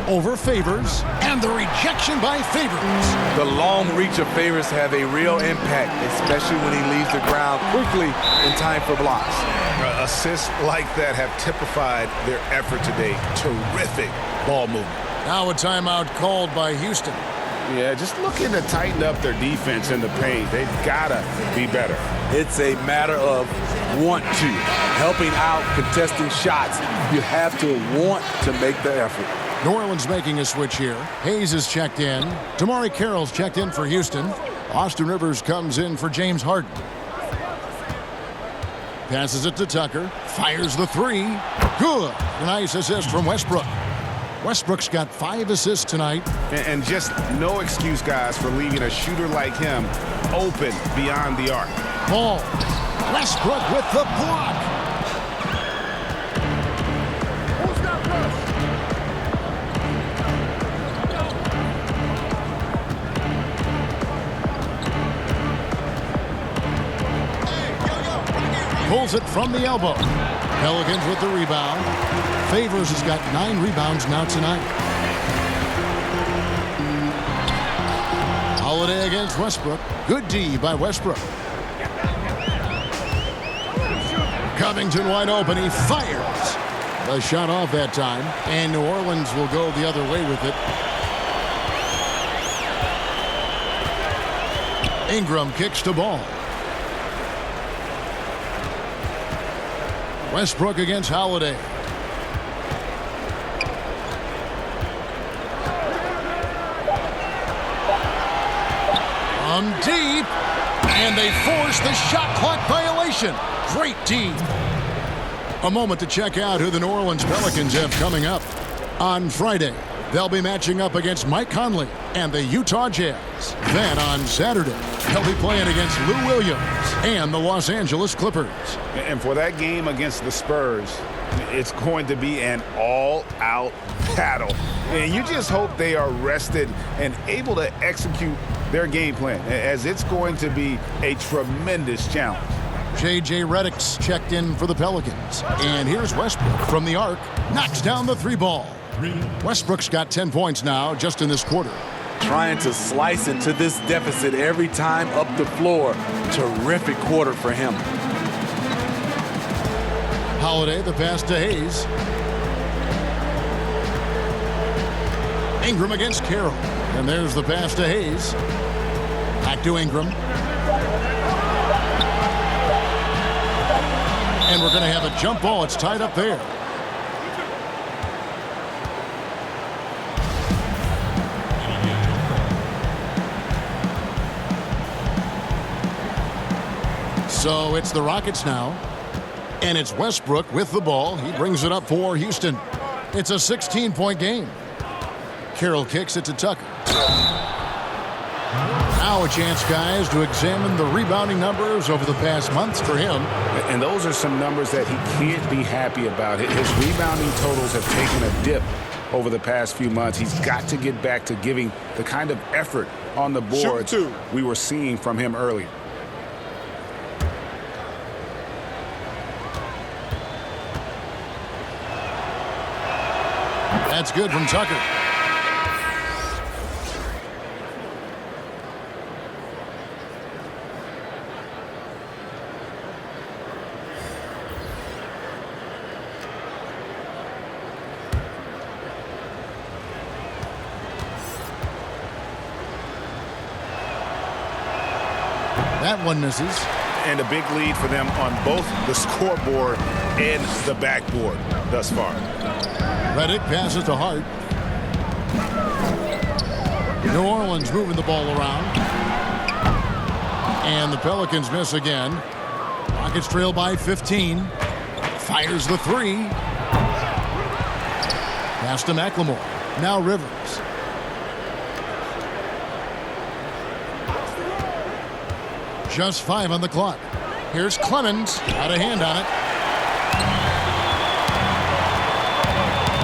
Over Favors, and the rejection by Favors. The long reach of Favors have a real impact, especially when he leaves the ground quickly in time for blocks. Assists like that have typified their effort today. Terrific ball movement. Now a timeout called by Houston. Yeah, just looking to tighten up their defense in the paint. They've got to be better. It's a matter of want to. Helping out, contesting shots. You have to want to make the effort. New Orleans making a switch here. Hayes is checked in. Damari Carroll's checked in for Houston. Austin Rivers comes in for James Harden. Passes it to Tucker. Fires the 3. Good. A nice assist from Westbrook. Westbrook's got 5 assists tonight. And just no excuse, guys, for leaving a shooter like him open beyond the arc. Ball. Westbrook with the block. Pulls it from the elbow. Pelicans with the rebound. Favors has got 9 rebounds now tonight. Holiday against Westbrook. Good D by Westbrook. Covington wide open. He fires. The shot off that time. And New Orleans will go the other way with it. Ingram kicks the ball. Westbrook against Holiday. From deep. And they force the shot clock violation. Great D. A moment to check out who the New Orleans Pelicans have coming up. On Friday, they'll be matching up against Mike Conley and the Utah Jazz. Then on Saturday, they'll be playing against Lou Williams and the Los Angeles Clippers. And for that game against the Spurs, it's going to be an all-out battle. And you just hope they are rested and able to execute their game plan, as it's going to be a tremendous challenge. J.J. Redick's checked in for the Pelicans. And here's Westbrook from the arc. Knocks down the 3 ball. Westbrook's got 10 points now just in this quarter. Trying to slice into this deficit every time up the floor. Terrific quarter for him. Holiday, the pass to Hayes. Ingram against Carroll. And there's the pass to Hayes. Back to Ingram. And we're going to have a jump ball. It's tied up there. So it's the Rockets now. And it's Westbrook with the ball. He brings it up for Houston. It's a 16-point game. Carroll kicks it to Tucker. Now a chance, guys, to examine the rebounding numbers over the past months for him. And those are some numbers that he can't be happy about. His rebounding totals have taken a dip over the past few months. He's got to get back to giving the kind of effort on the board we were seeing from him earlier. That's good from Tucker. That one misses. And a big lead for them on both the scoreboard and the backboard thus far. Reddick passes to Hart. New Orleans moving the ball around. And the Pelicans miss again. Rockets trail by 15. Fires the three. Pass to McLemore. Now Rivers. Just 5 on the clock. Here's Clemens. Got a hand on it.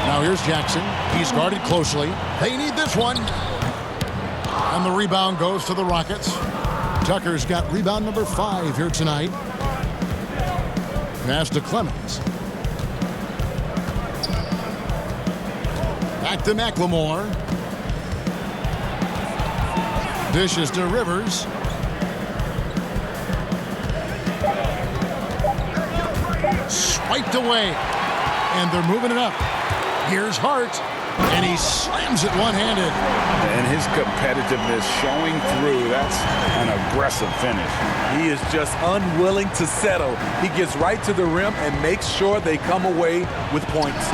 Now here's Jackson. He's guarded closely. They need this one. And the rebound goes to the Rockets. Tucker's got rebound number 5 here tonight. Pass to Clemens. Back to McLemore. Dishes to Rivers. Swiped away. And they're moving it up. Here's Hart. And he slams it one-handed. And his competitiveness showing through. That's an aggressive finish. He is just unwilling to settle. He gets right to the rim and makes sure they come away with points.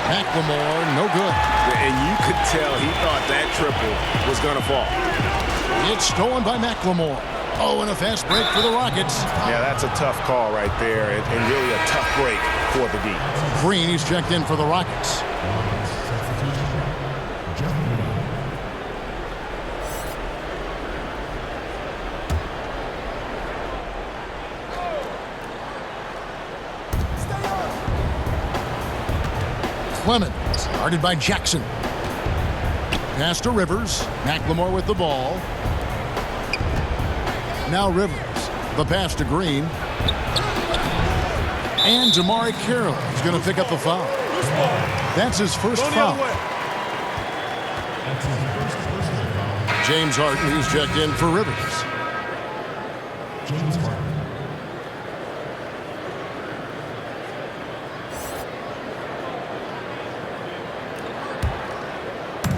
McLemore, no good. And you could tell he thought that triple was going to fall. It's stolen by McLemore. Oh, and a fast break for the Rockets. Yeah, that's a tough call right there, and really a tough break for the D. Green, he's checked in for the Rockets. Clemens, guarded by Jackson. Pass to Rivers. McLemore with the ball. Now Rivers. The pass to Green. And Jamari Carroll is going to pick up the foul. That's his first foul. James Harden, who's checked in for Rivers.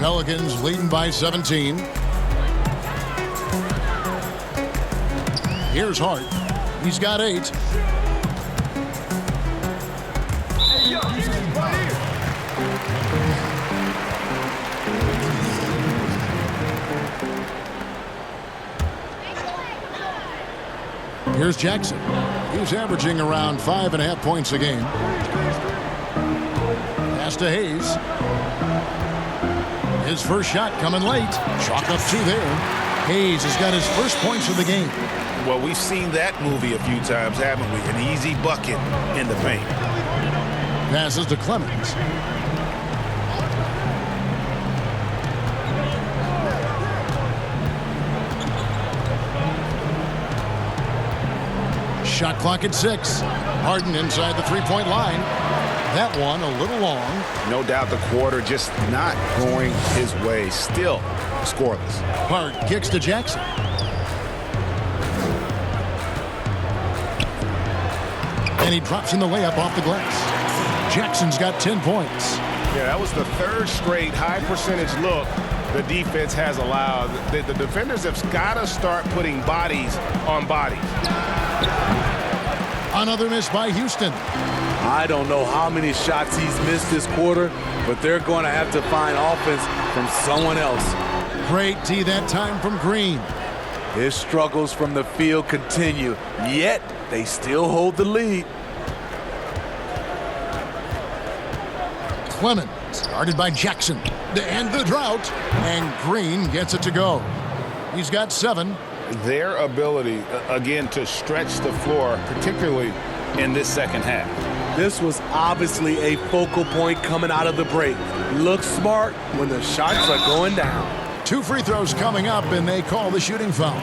Pelicans leading by 17. Here's Hart. He's got 8. Here's Jackson. He's averaging around 5.5 points a game. Pass to Hayes. His first shot coming late. Chalk up 2 there. Hayes has got his first points of the game. Well, we've seen that movie a few times, haven't we? An easy bucket in the paint. Passes to Clemens. Shot clock at 6. Harden inside the three-point line. That one a little long. No doubt the quarter just not going his way. Still scoreless. Hart kicks to Jackson. And he drops in the layup off the glass. Jackson's got 10 points. Yeah, that was the 3rd straight high percentage look the defense has allowed. The defenders have got to start putting bodies on bodies. Another miss by Houston. I don't know how many shots he's missed this quarter, but they're going to have to find offense from someone else. Great D that time from Green. His struggles from the field continue, yet they still hold the lead. Clemens, guarded by Jackson, to end the drought, and Green gets it to go. He's got 7. Their ability, again, to stretch the floor, particularly in this second half. This was obviously a focal point coming out of the break. Look smart when the shots are going down. 2 free throws coming up, and they call the shooting foul.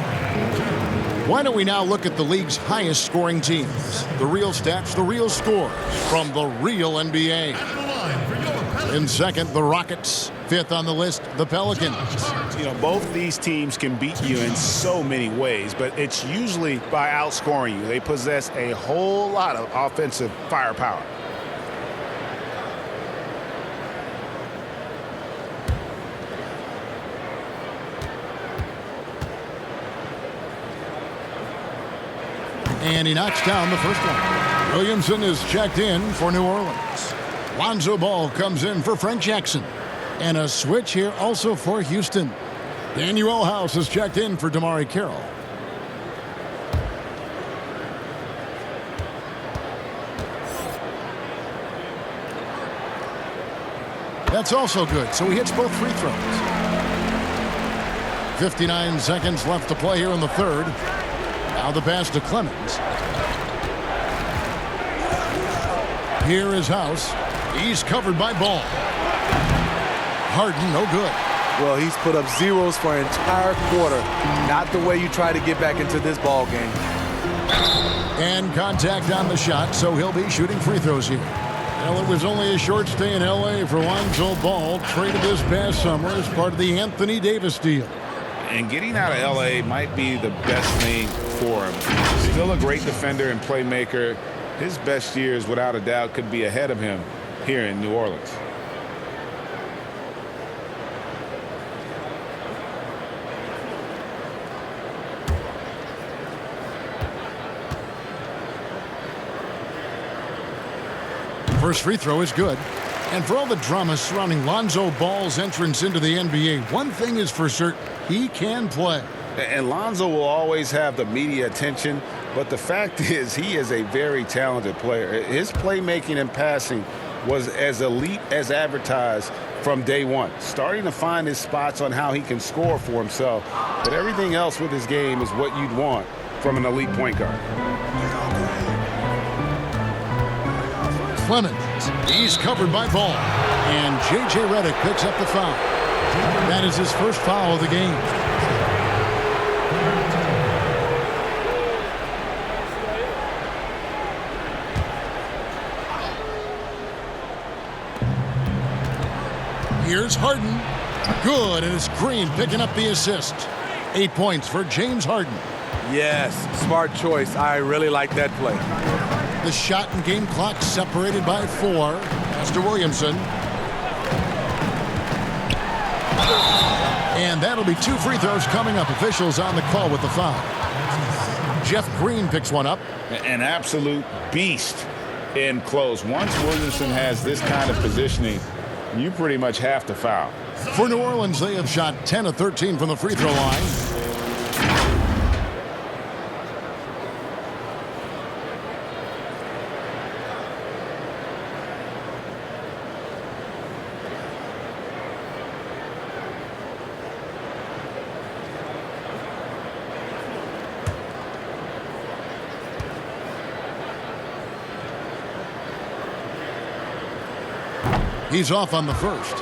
Why don't we now look at the league's highest scoring teams? The real stats, the real scores from the real NBA. In second, the Rockets. 5th on the list, the Pelicans. You know, both these teams can beat you in so many ways, but it's usually by outscoring you. They possess a whole lot of offensive firepower. And he knocks down the first one. Williamson is checked in for New Orleans. Lonzo Ball comes in for Frank Jackson. And a switch here also for Houston. Daniel House has checked in for Damari Carroll. That's also good, so he hits both free throws. 59 seconds left to play here in the third. Now the pass to Clemens. Here is House. He's covered by Ball. Harden, no good. Well, he's put up zeros for an entire quarter. Not the way you try to get back into this ball game. And contact on the shot, so he'll be shooting free throws here. Well, it was only a short stay in L.A. for Lonzo Ball, traded this past summer as part of the Anthony Davis deal. And getting out of L.A. might be the best thing for him. Still a great defender and playmaker. His best years, without a doubt, could be ahead of him here in New Orleans. First free throw is good. And for all the drama surrounding Lonzo Ball's entrance into the NBA, one thing is for certain, he can play. And Lonzo will always have the media attention, but the fact is he is a very talented player. His playmaking and passing was as elite as advertised from day one, starting to find his spots on how he can score for himself. But everything else with his game is what you'd want from an elite point guard. Clemens, he's covered by Ball. And J.J. Redick picks up the foul. That is his first foul of the game. Here's Harden. Good, and it's Green picking up the assist. 8 points for James Harden. Yes, smart choice. I really like that play. The shot and game clock separated by 4. Pass to Williamson. And that'll be 2 free throws coming up. Officials on the call with the foul. Jeff Green picks one up. An absolute beast in close. Once Williamson has this kind of positioning, you pretty much have to foul. For New Orleans, they have shot 10 of 13 from the free throw line. He's off on the first.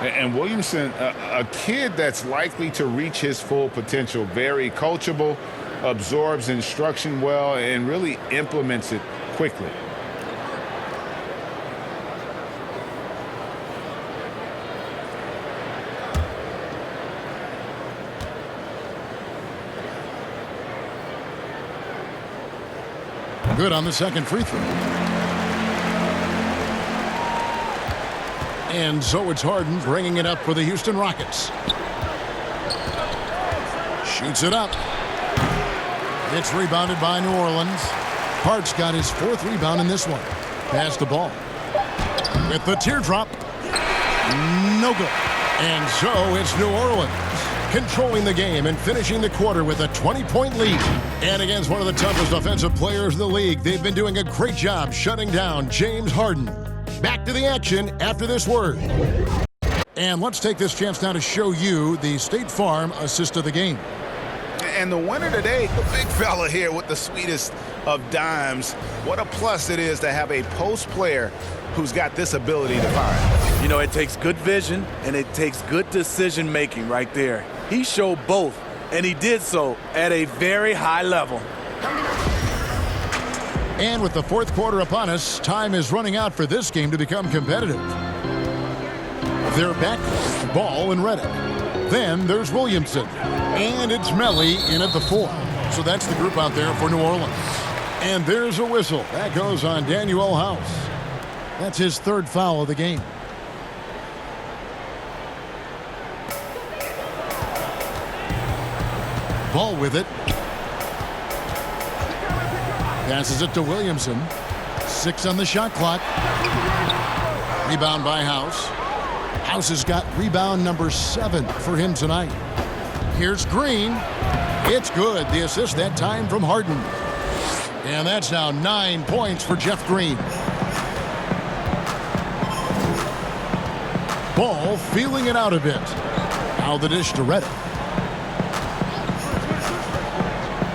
And Williamson, a kid that's likely to reach his full potential, very coachable, absorbs instruction well, and really implements it quickly. Good on the second free throw. And so it's Harden bringing it up for the Houston Rockets. Shoots it up. It's rebounded by New Orleans. Hart's got his 4th rebound in this one. Pass the ball. With the teardrop. No good. And so it's New Orleans controlling the game and finishing the quarter with a 20-point lead. And against one of the toughest offensive players in the league, they've been doing a great job shutting down James Harden. Back to the action after this word. And let's take this chance now to show you the State Farm assist of the game. And the winner today, the big fella here with the sweetest of dimes. What a plus it is to have a post player who's got this ability to fire. You know, it takes good vision and it takes good decision making right there. He showed both, and he did so at a very high level. And with the 4th quarter upon us, time is running out for this game to become competitive. They're back, Ball and Redick. Then there's Williamson. And it's Melly in at the 4. So that's the group out there for New Orleans. And there's a whistle. That goes on Daniel House. That's his 3rd foul of the game. Ball with it. Passes it to Williamson. 6 on the shot clock. Rebound by House. House has got rebound number 7 for him tonight. Here's Green. It's good. The assist that time from Harden. And that's now 9 points for Jeff Green. Ball feeling it out a bit. Now the dish to Reddick.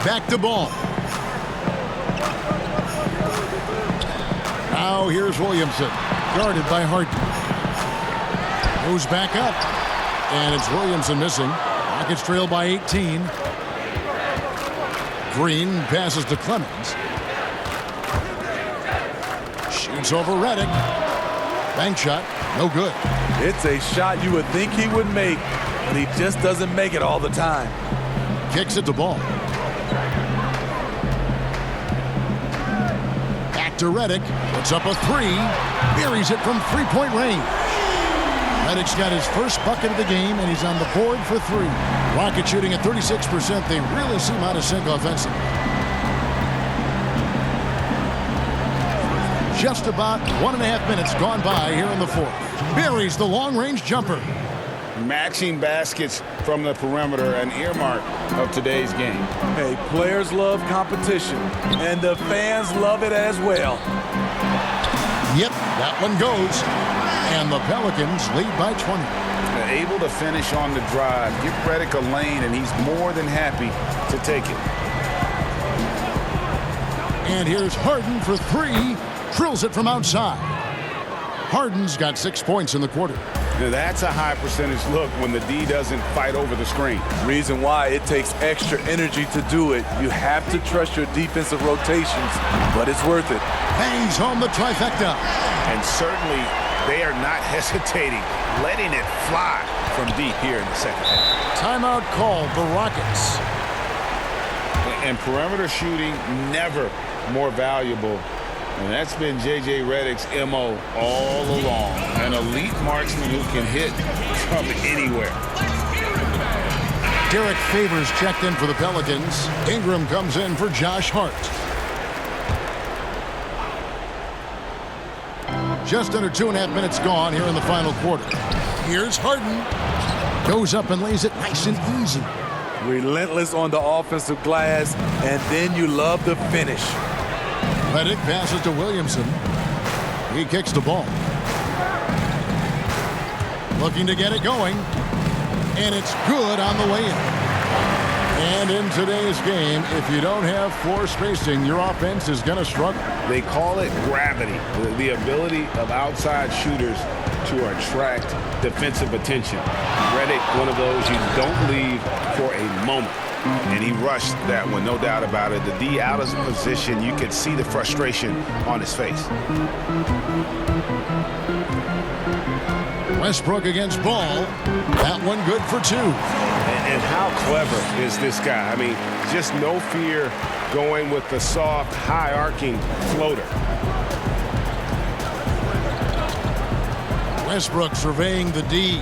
Back to Ball. Now here's Williamson. Guarded by Harden. Goes back up. And it's Williamson missing. Rockets trail by 18. Green passes to Clemens. Shoots over Reddick. Bank shot. No good. It's a shot you would think he would make, but he just doesn't make it all the time. Kicks it to Ball. Back to Reddick. Puts up a 3. Buries it from three-point range. Reddick's got his first bucket of the game, and he's on the board for 3. Rockets shooting at 36%. They really seem out of sync offensively. Just about 1.5 minutes gone by here in the fourth. Buries the long-range jumper. Matching baskets from the perimeter, an earmark of today's game. Hey, players love competition, and the fans love it as well. Yep, that one goes. And the Pelicans lead by 20. They're able to finish on the drive. Give Reddick a lane, and he's more than happy to take it. And here's Harden for 3. Drills it from outside. Harden's got 6 points in the quarter. Now that's a high percentage look when the D doesn't fight over the screen. Reason why it takes extra energy to do it. You have to trust your defensive rotations, but it's worth it. Bangs home the trifecta. And certainly they are not hesitating, letting it fly from deep here in the second half. Timeout called the Rockets. And perimeter shooting never more valuable. And that's been J.J. Redick's M.O. all along. An elite marksman who can hit from anywhere. Derek Favors checked in for the Pelicans. Ingram comes in for Josh Hart. Just under 2.5 minutes gone here in the final quarter. Here's Harden. Goes up and lays it nice and easy. Relentless on the offensive glass, and then you love the finish. Reddick passes to Williamson. He kicks the ball. Looking to get it going. And it's good on the way in. And in today's game, if you don't have floor spacing, your offense is going to struggle. They call it gravity, the ability of outside shooters to attract defensive attention. Reddick, one of those you don't leave for a moment. And he rushed that one, no doubt about it. The D out of position, you could see the frustration on his face. Westbrook against Ball. That one good for 2. And how clever is this guy? I mean, just no fear going with the soft, high-arcing floater. Westbrook surveying the D.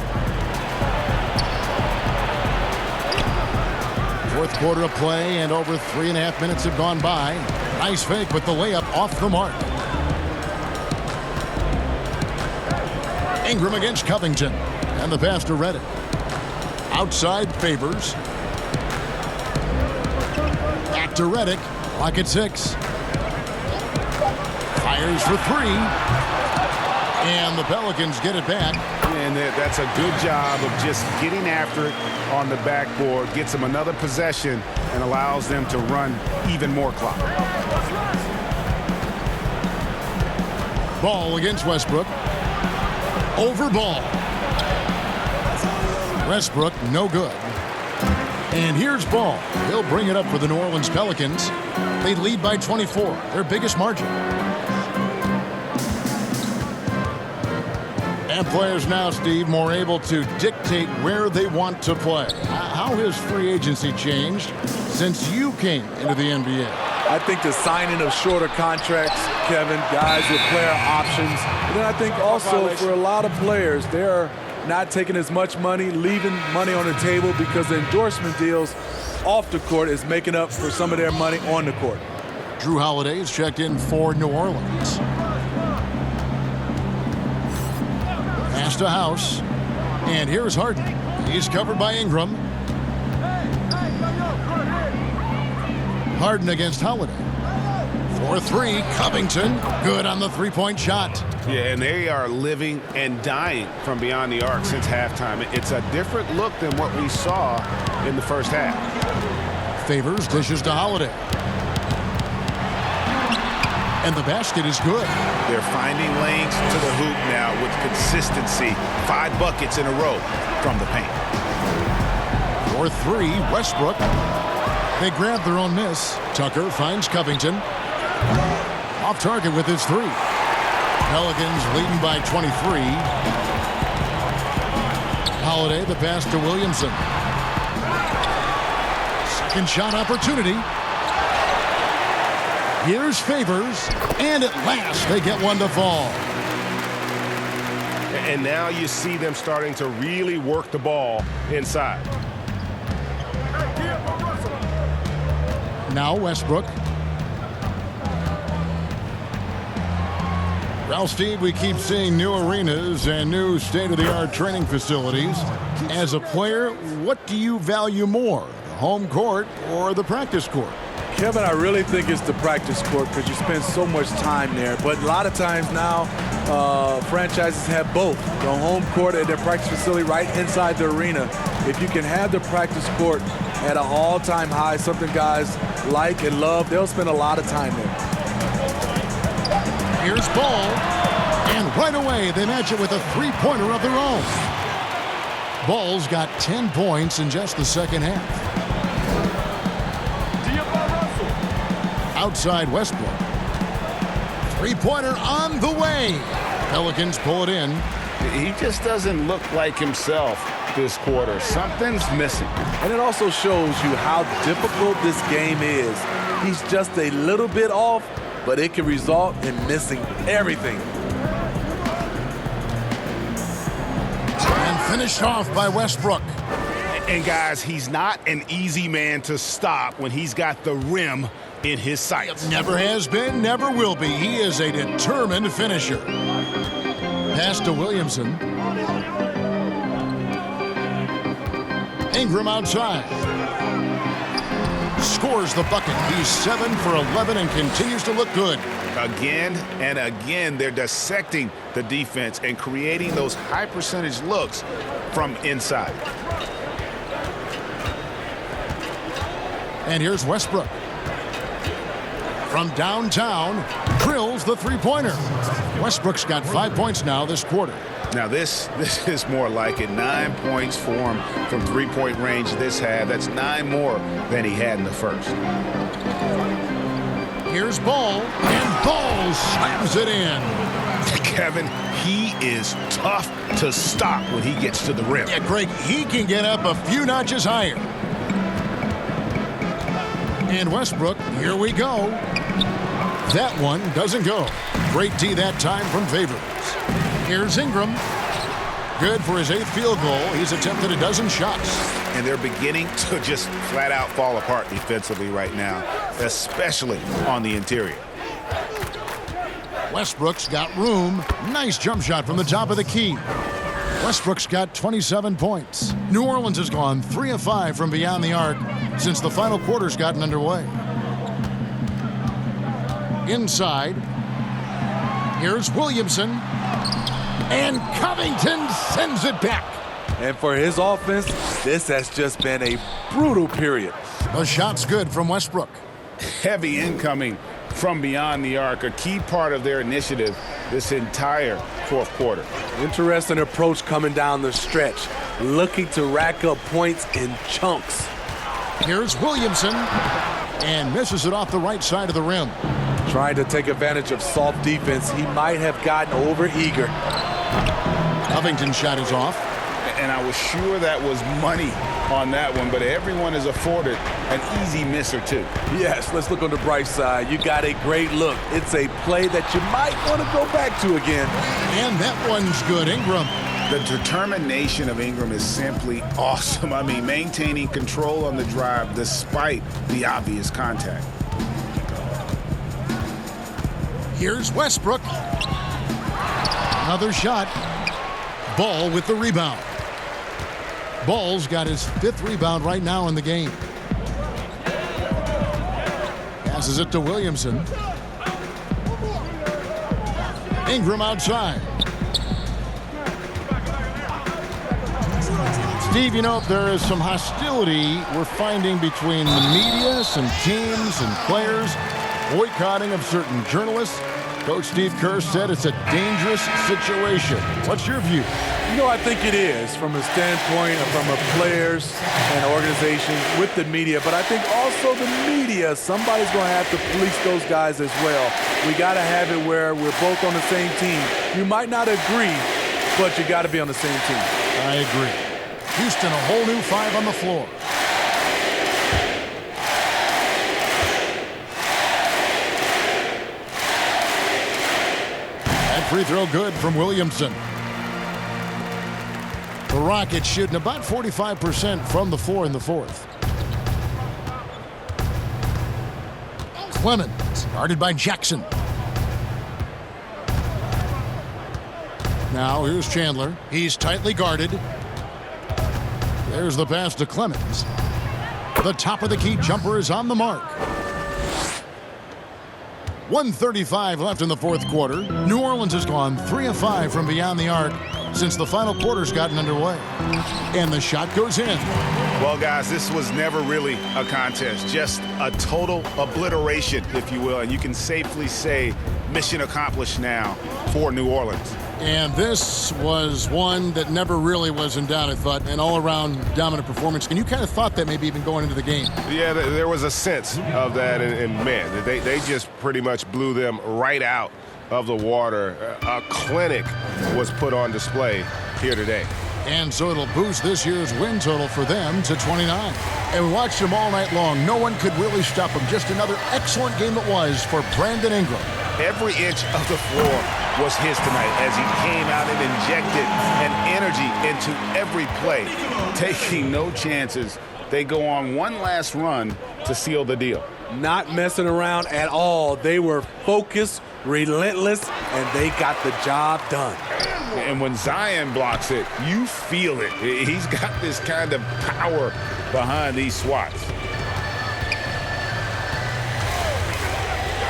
Fourth quarter of play, and over 3.5 minutes have gone by. Nice fake with the layup off the mark. Ingram against Covington. And the pass to Reddick. Outside Favors. Back to Reddick. Clock at 6. Fires for 3. And the Pelicans get it back. And that's a good job of just getting after it on the backboard. Gets them another possession and allows them to run even more clock. Ball against Westbrook. Over Ball. Westbrook, no good. And here's Ball. He'll bring it up for the New Orleans Pelicans. They lead by 24, their biggest margin. And players now, Steve, more able to dictate where they want to play. How has free agency changed since you came into the NBA? I think the signing of shorter contracts, Kevin, guys with player options. And then I think also for a lot of players, they're not taking as much money, leaving money on the table because the endorsement deals off the court is making up for some of their money on the court. Drew Holiday is checked in for New Orleans. house to house. And here's Harden. He's covered by Ingram. Harden against Holiday. For three, Covington. Good on the three-point shot. Yeah, and they are living and dying from beyond the arc since halftime. It's a different look than what we saw in the first half. Favors dishes to Holiday. And the basket is good. They're finding lanes to the hoop now with consistency. 5 buckets in a row from the paint. For three, Westbrook. They grab their own miss. Tucker finds Covington. Off target with his three. Pelicans leading by 23. Holiday, the pass to Williamson. Second shot opportunity. Here's Favors, and at last they get one to fall. And now you see them starting to really work the ball inside. Now Westbrook. Well, Steve, we keep seeing new arenas and new state-of-the-art training facilities. As a player, what do you value more, the home court or the practice court? Kevin, I really think it's the practice court because you spend so much time there. But a lot of times now, franchises have both, the home court and their practice facility right inside the arena. If you can have the practice court at an all-time high, something guys like and love, they'll spend a lot of time there. Here's Ball, and right away they match it with a three-pointer of their own. Ball's got 10 points in just the second half. Outside Westbrook. Three-pointer on the way. Pelicans pull it in. He just doesn't look like himself this quarter. Something's missing. And it also shows you how difficult this game is. He's just a little bit off, but it can result in missing everything. And finished off by Westbrook. And guys, he's not an easy man to stop when he's got the rim in his sights. Never has been, never will be. He is a determined finisher. Pass to Williamson. Ingram outside. Scores the bucket. He's 7 for 11 and continues to look good. Again and again, they're dissecting the defense and creating those high percentage looks from inside. And here's Westbrook. From downtown, drills the three-pointer. Westbrook's got 5 points now this quarter. Now this is more like it. 9 points for him from three-point range this half. That's 9 more than he had in the first. Here's Ball, and Ball slams it in. Kevin, he is tough to stop when he gets to the rim. Yeah, Greg, he can get up a few notches higher. And Westbrook, here we go. That one doesn't go. Great D that time from Favors. Here's Ingram. Good for his 8th field goal. He's attempted a dozen shots. And they're beginning to just flat out fall apart defensively right now, especially on the interior. Westbrook's got room. Nice jump shot from the top of the key. Westbrook's got 27 points. New Orleans has gone 3 of 5 from beyond the arc since the final quarter's gotten underway. Inside, here's Williamson, and Covington sends it back. And for his offense, this has just been a brutal period. The shot's good from Westbrook. Heavy incoming from beyond the arc, a key part of their initiative this entire fourth quarter. Interesting approach coming down the stretch, looking to rack up points in chunks. Here's Williamson, and misses it off the right side of the rim. Trying to take advantage of soft defense, he might have gotten over-eager. Covington's shot is off. And I was sure that was money on that one, but everyone is afforded an easy miss or two. Yes, let's look on the bright side. You got a great look. It's a play that you might want to go back to again. And that one's good. Ingram. The determination of Ingram is simply awesome. I mean, maintaining control on the drive despite the obvious contact. Here's Westbrook. Another shot. Ball with the rebound. Ball's got his 5th rebound right now in the game. Passes it to Williamson. Ingram outside. Steve, you know, there is some hostility we're finding between the media, some teams and players, boycotting of certain journalists. Coach Steve Kerr said it's a dangerous situation. What's your view? You know, I think it is from a standpoint of from a players and organization with the media, but I think also the media, somebody's going to have to police those guys as well. We got to have it where we're both on the same team. You might not agree, but you got to be on the same team. I agree. Houston, a whole new 5 on the floor. That free throw good from Williamson. The Rockets shooting about 45% from the floor in the 4th. Clemens, guarded by Jackson. Now here's Chandler. He's tightly guarded. There's the pass to Clemens. The top of the key jumper is on the mark. 1:35 left in the 4th quarter. New Orleans has gone 3 of 5 from beyond the arc since the final quarter's gotten underway. And the shot goes in. Well, guys, this was never really a contest, just a total obliteration, if you will. And you can safely say mission accomplished now for New Orleans. And this was one that never really was in doubt, I thought, an all-around dominant performance. And you kind of thought that maybe even going into the game. Yeah, there was a sense of that, and man, they just pretty much blew them right out of the water. A clinic was put on display here today. And so it'll boost this year's win total for them to 29. And we watched them all night long. No one could really stop them. Just another excellent game it was for Brandon Ingram. Every inch of the floor was his tonight as he came out and injected an energy into every play, taking no chances. They go on one last run to seal the deal. Not messing around at all. They were focused, relentless, and they got the job done. And when Zion blocks it, you feel it. He's got this kind of power behind these swats.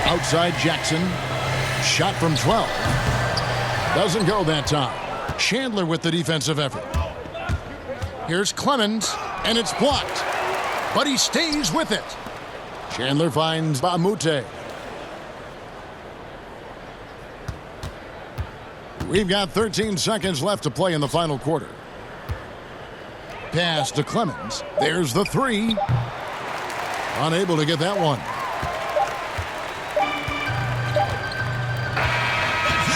Outside Jackson. Shot from 12. Doesn't go that time. Chandler with the defensive effort. Here's Clemens, and it's blocked. But he stays with it. Chandler finds Bamute. We've got 13 seconds left to play in the final quarter. Pass to Clemens. There's the 3. Unable to get that one.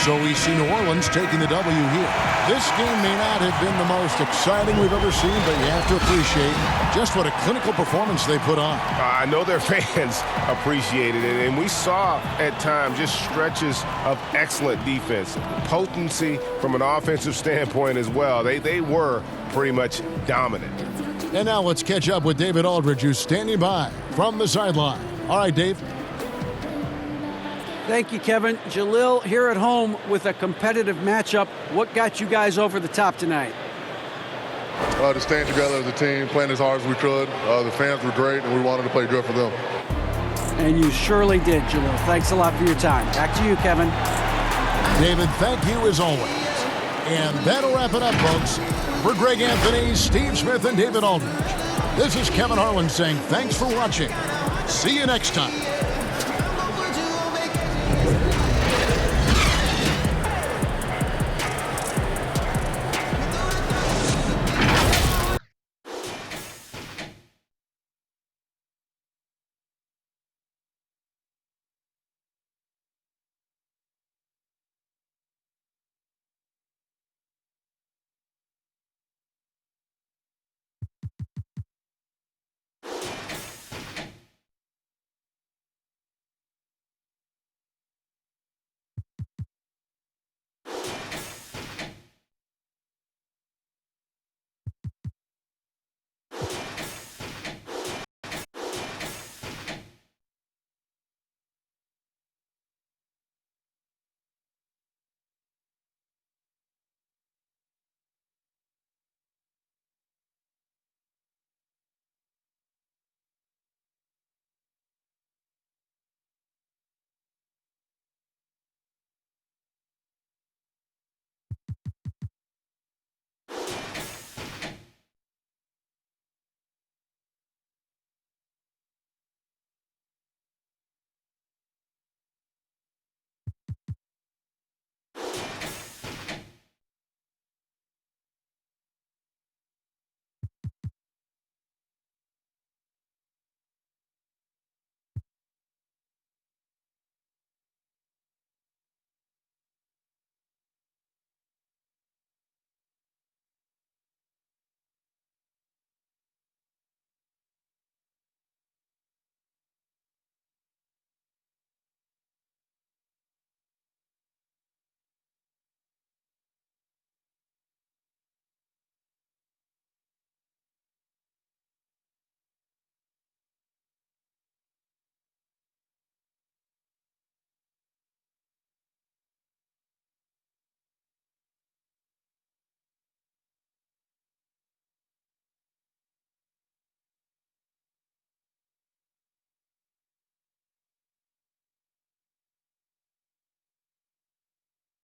So we see New Orleans taking the W here. This game may not have been the most exciting we've ever seen, but you have to appreciate just what a clinical performance they put on. I know their fans appreciated it, and we saw at times just stretches of excellent defense. Potency from an offensive standpoint as well. They were pretty much dominant. And now let's catch up with David Aldridge, who's standing by from the sideline. All right, Dave. Thank you, Kevin. Jalil, here at home with a competitive matchup. What got you guys over the top tonight? To stand together as a team, playing as hard as we could. The fans were great, and we wanted to play good for them. And you surely did, Jalil. Thanks a lot for your time. Back to you, Kevin. David, thank you as always. And that'll wrap it up, folks. For Greg Anthony, Steve Smith, and David Aldridge, this is Kevin Harlan saying thanks for watching. See you next time.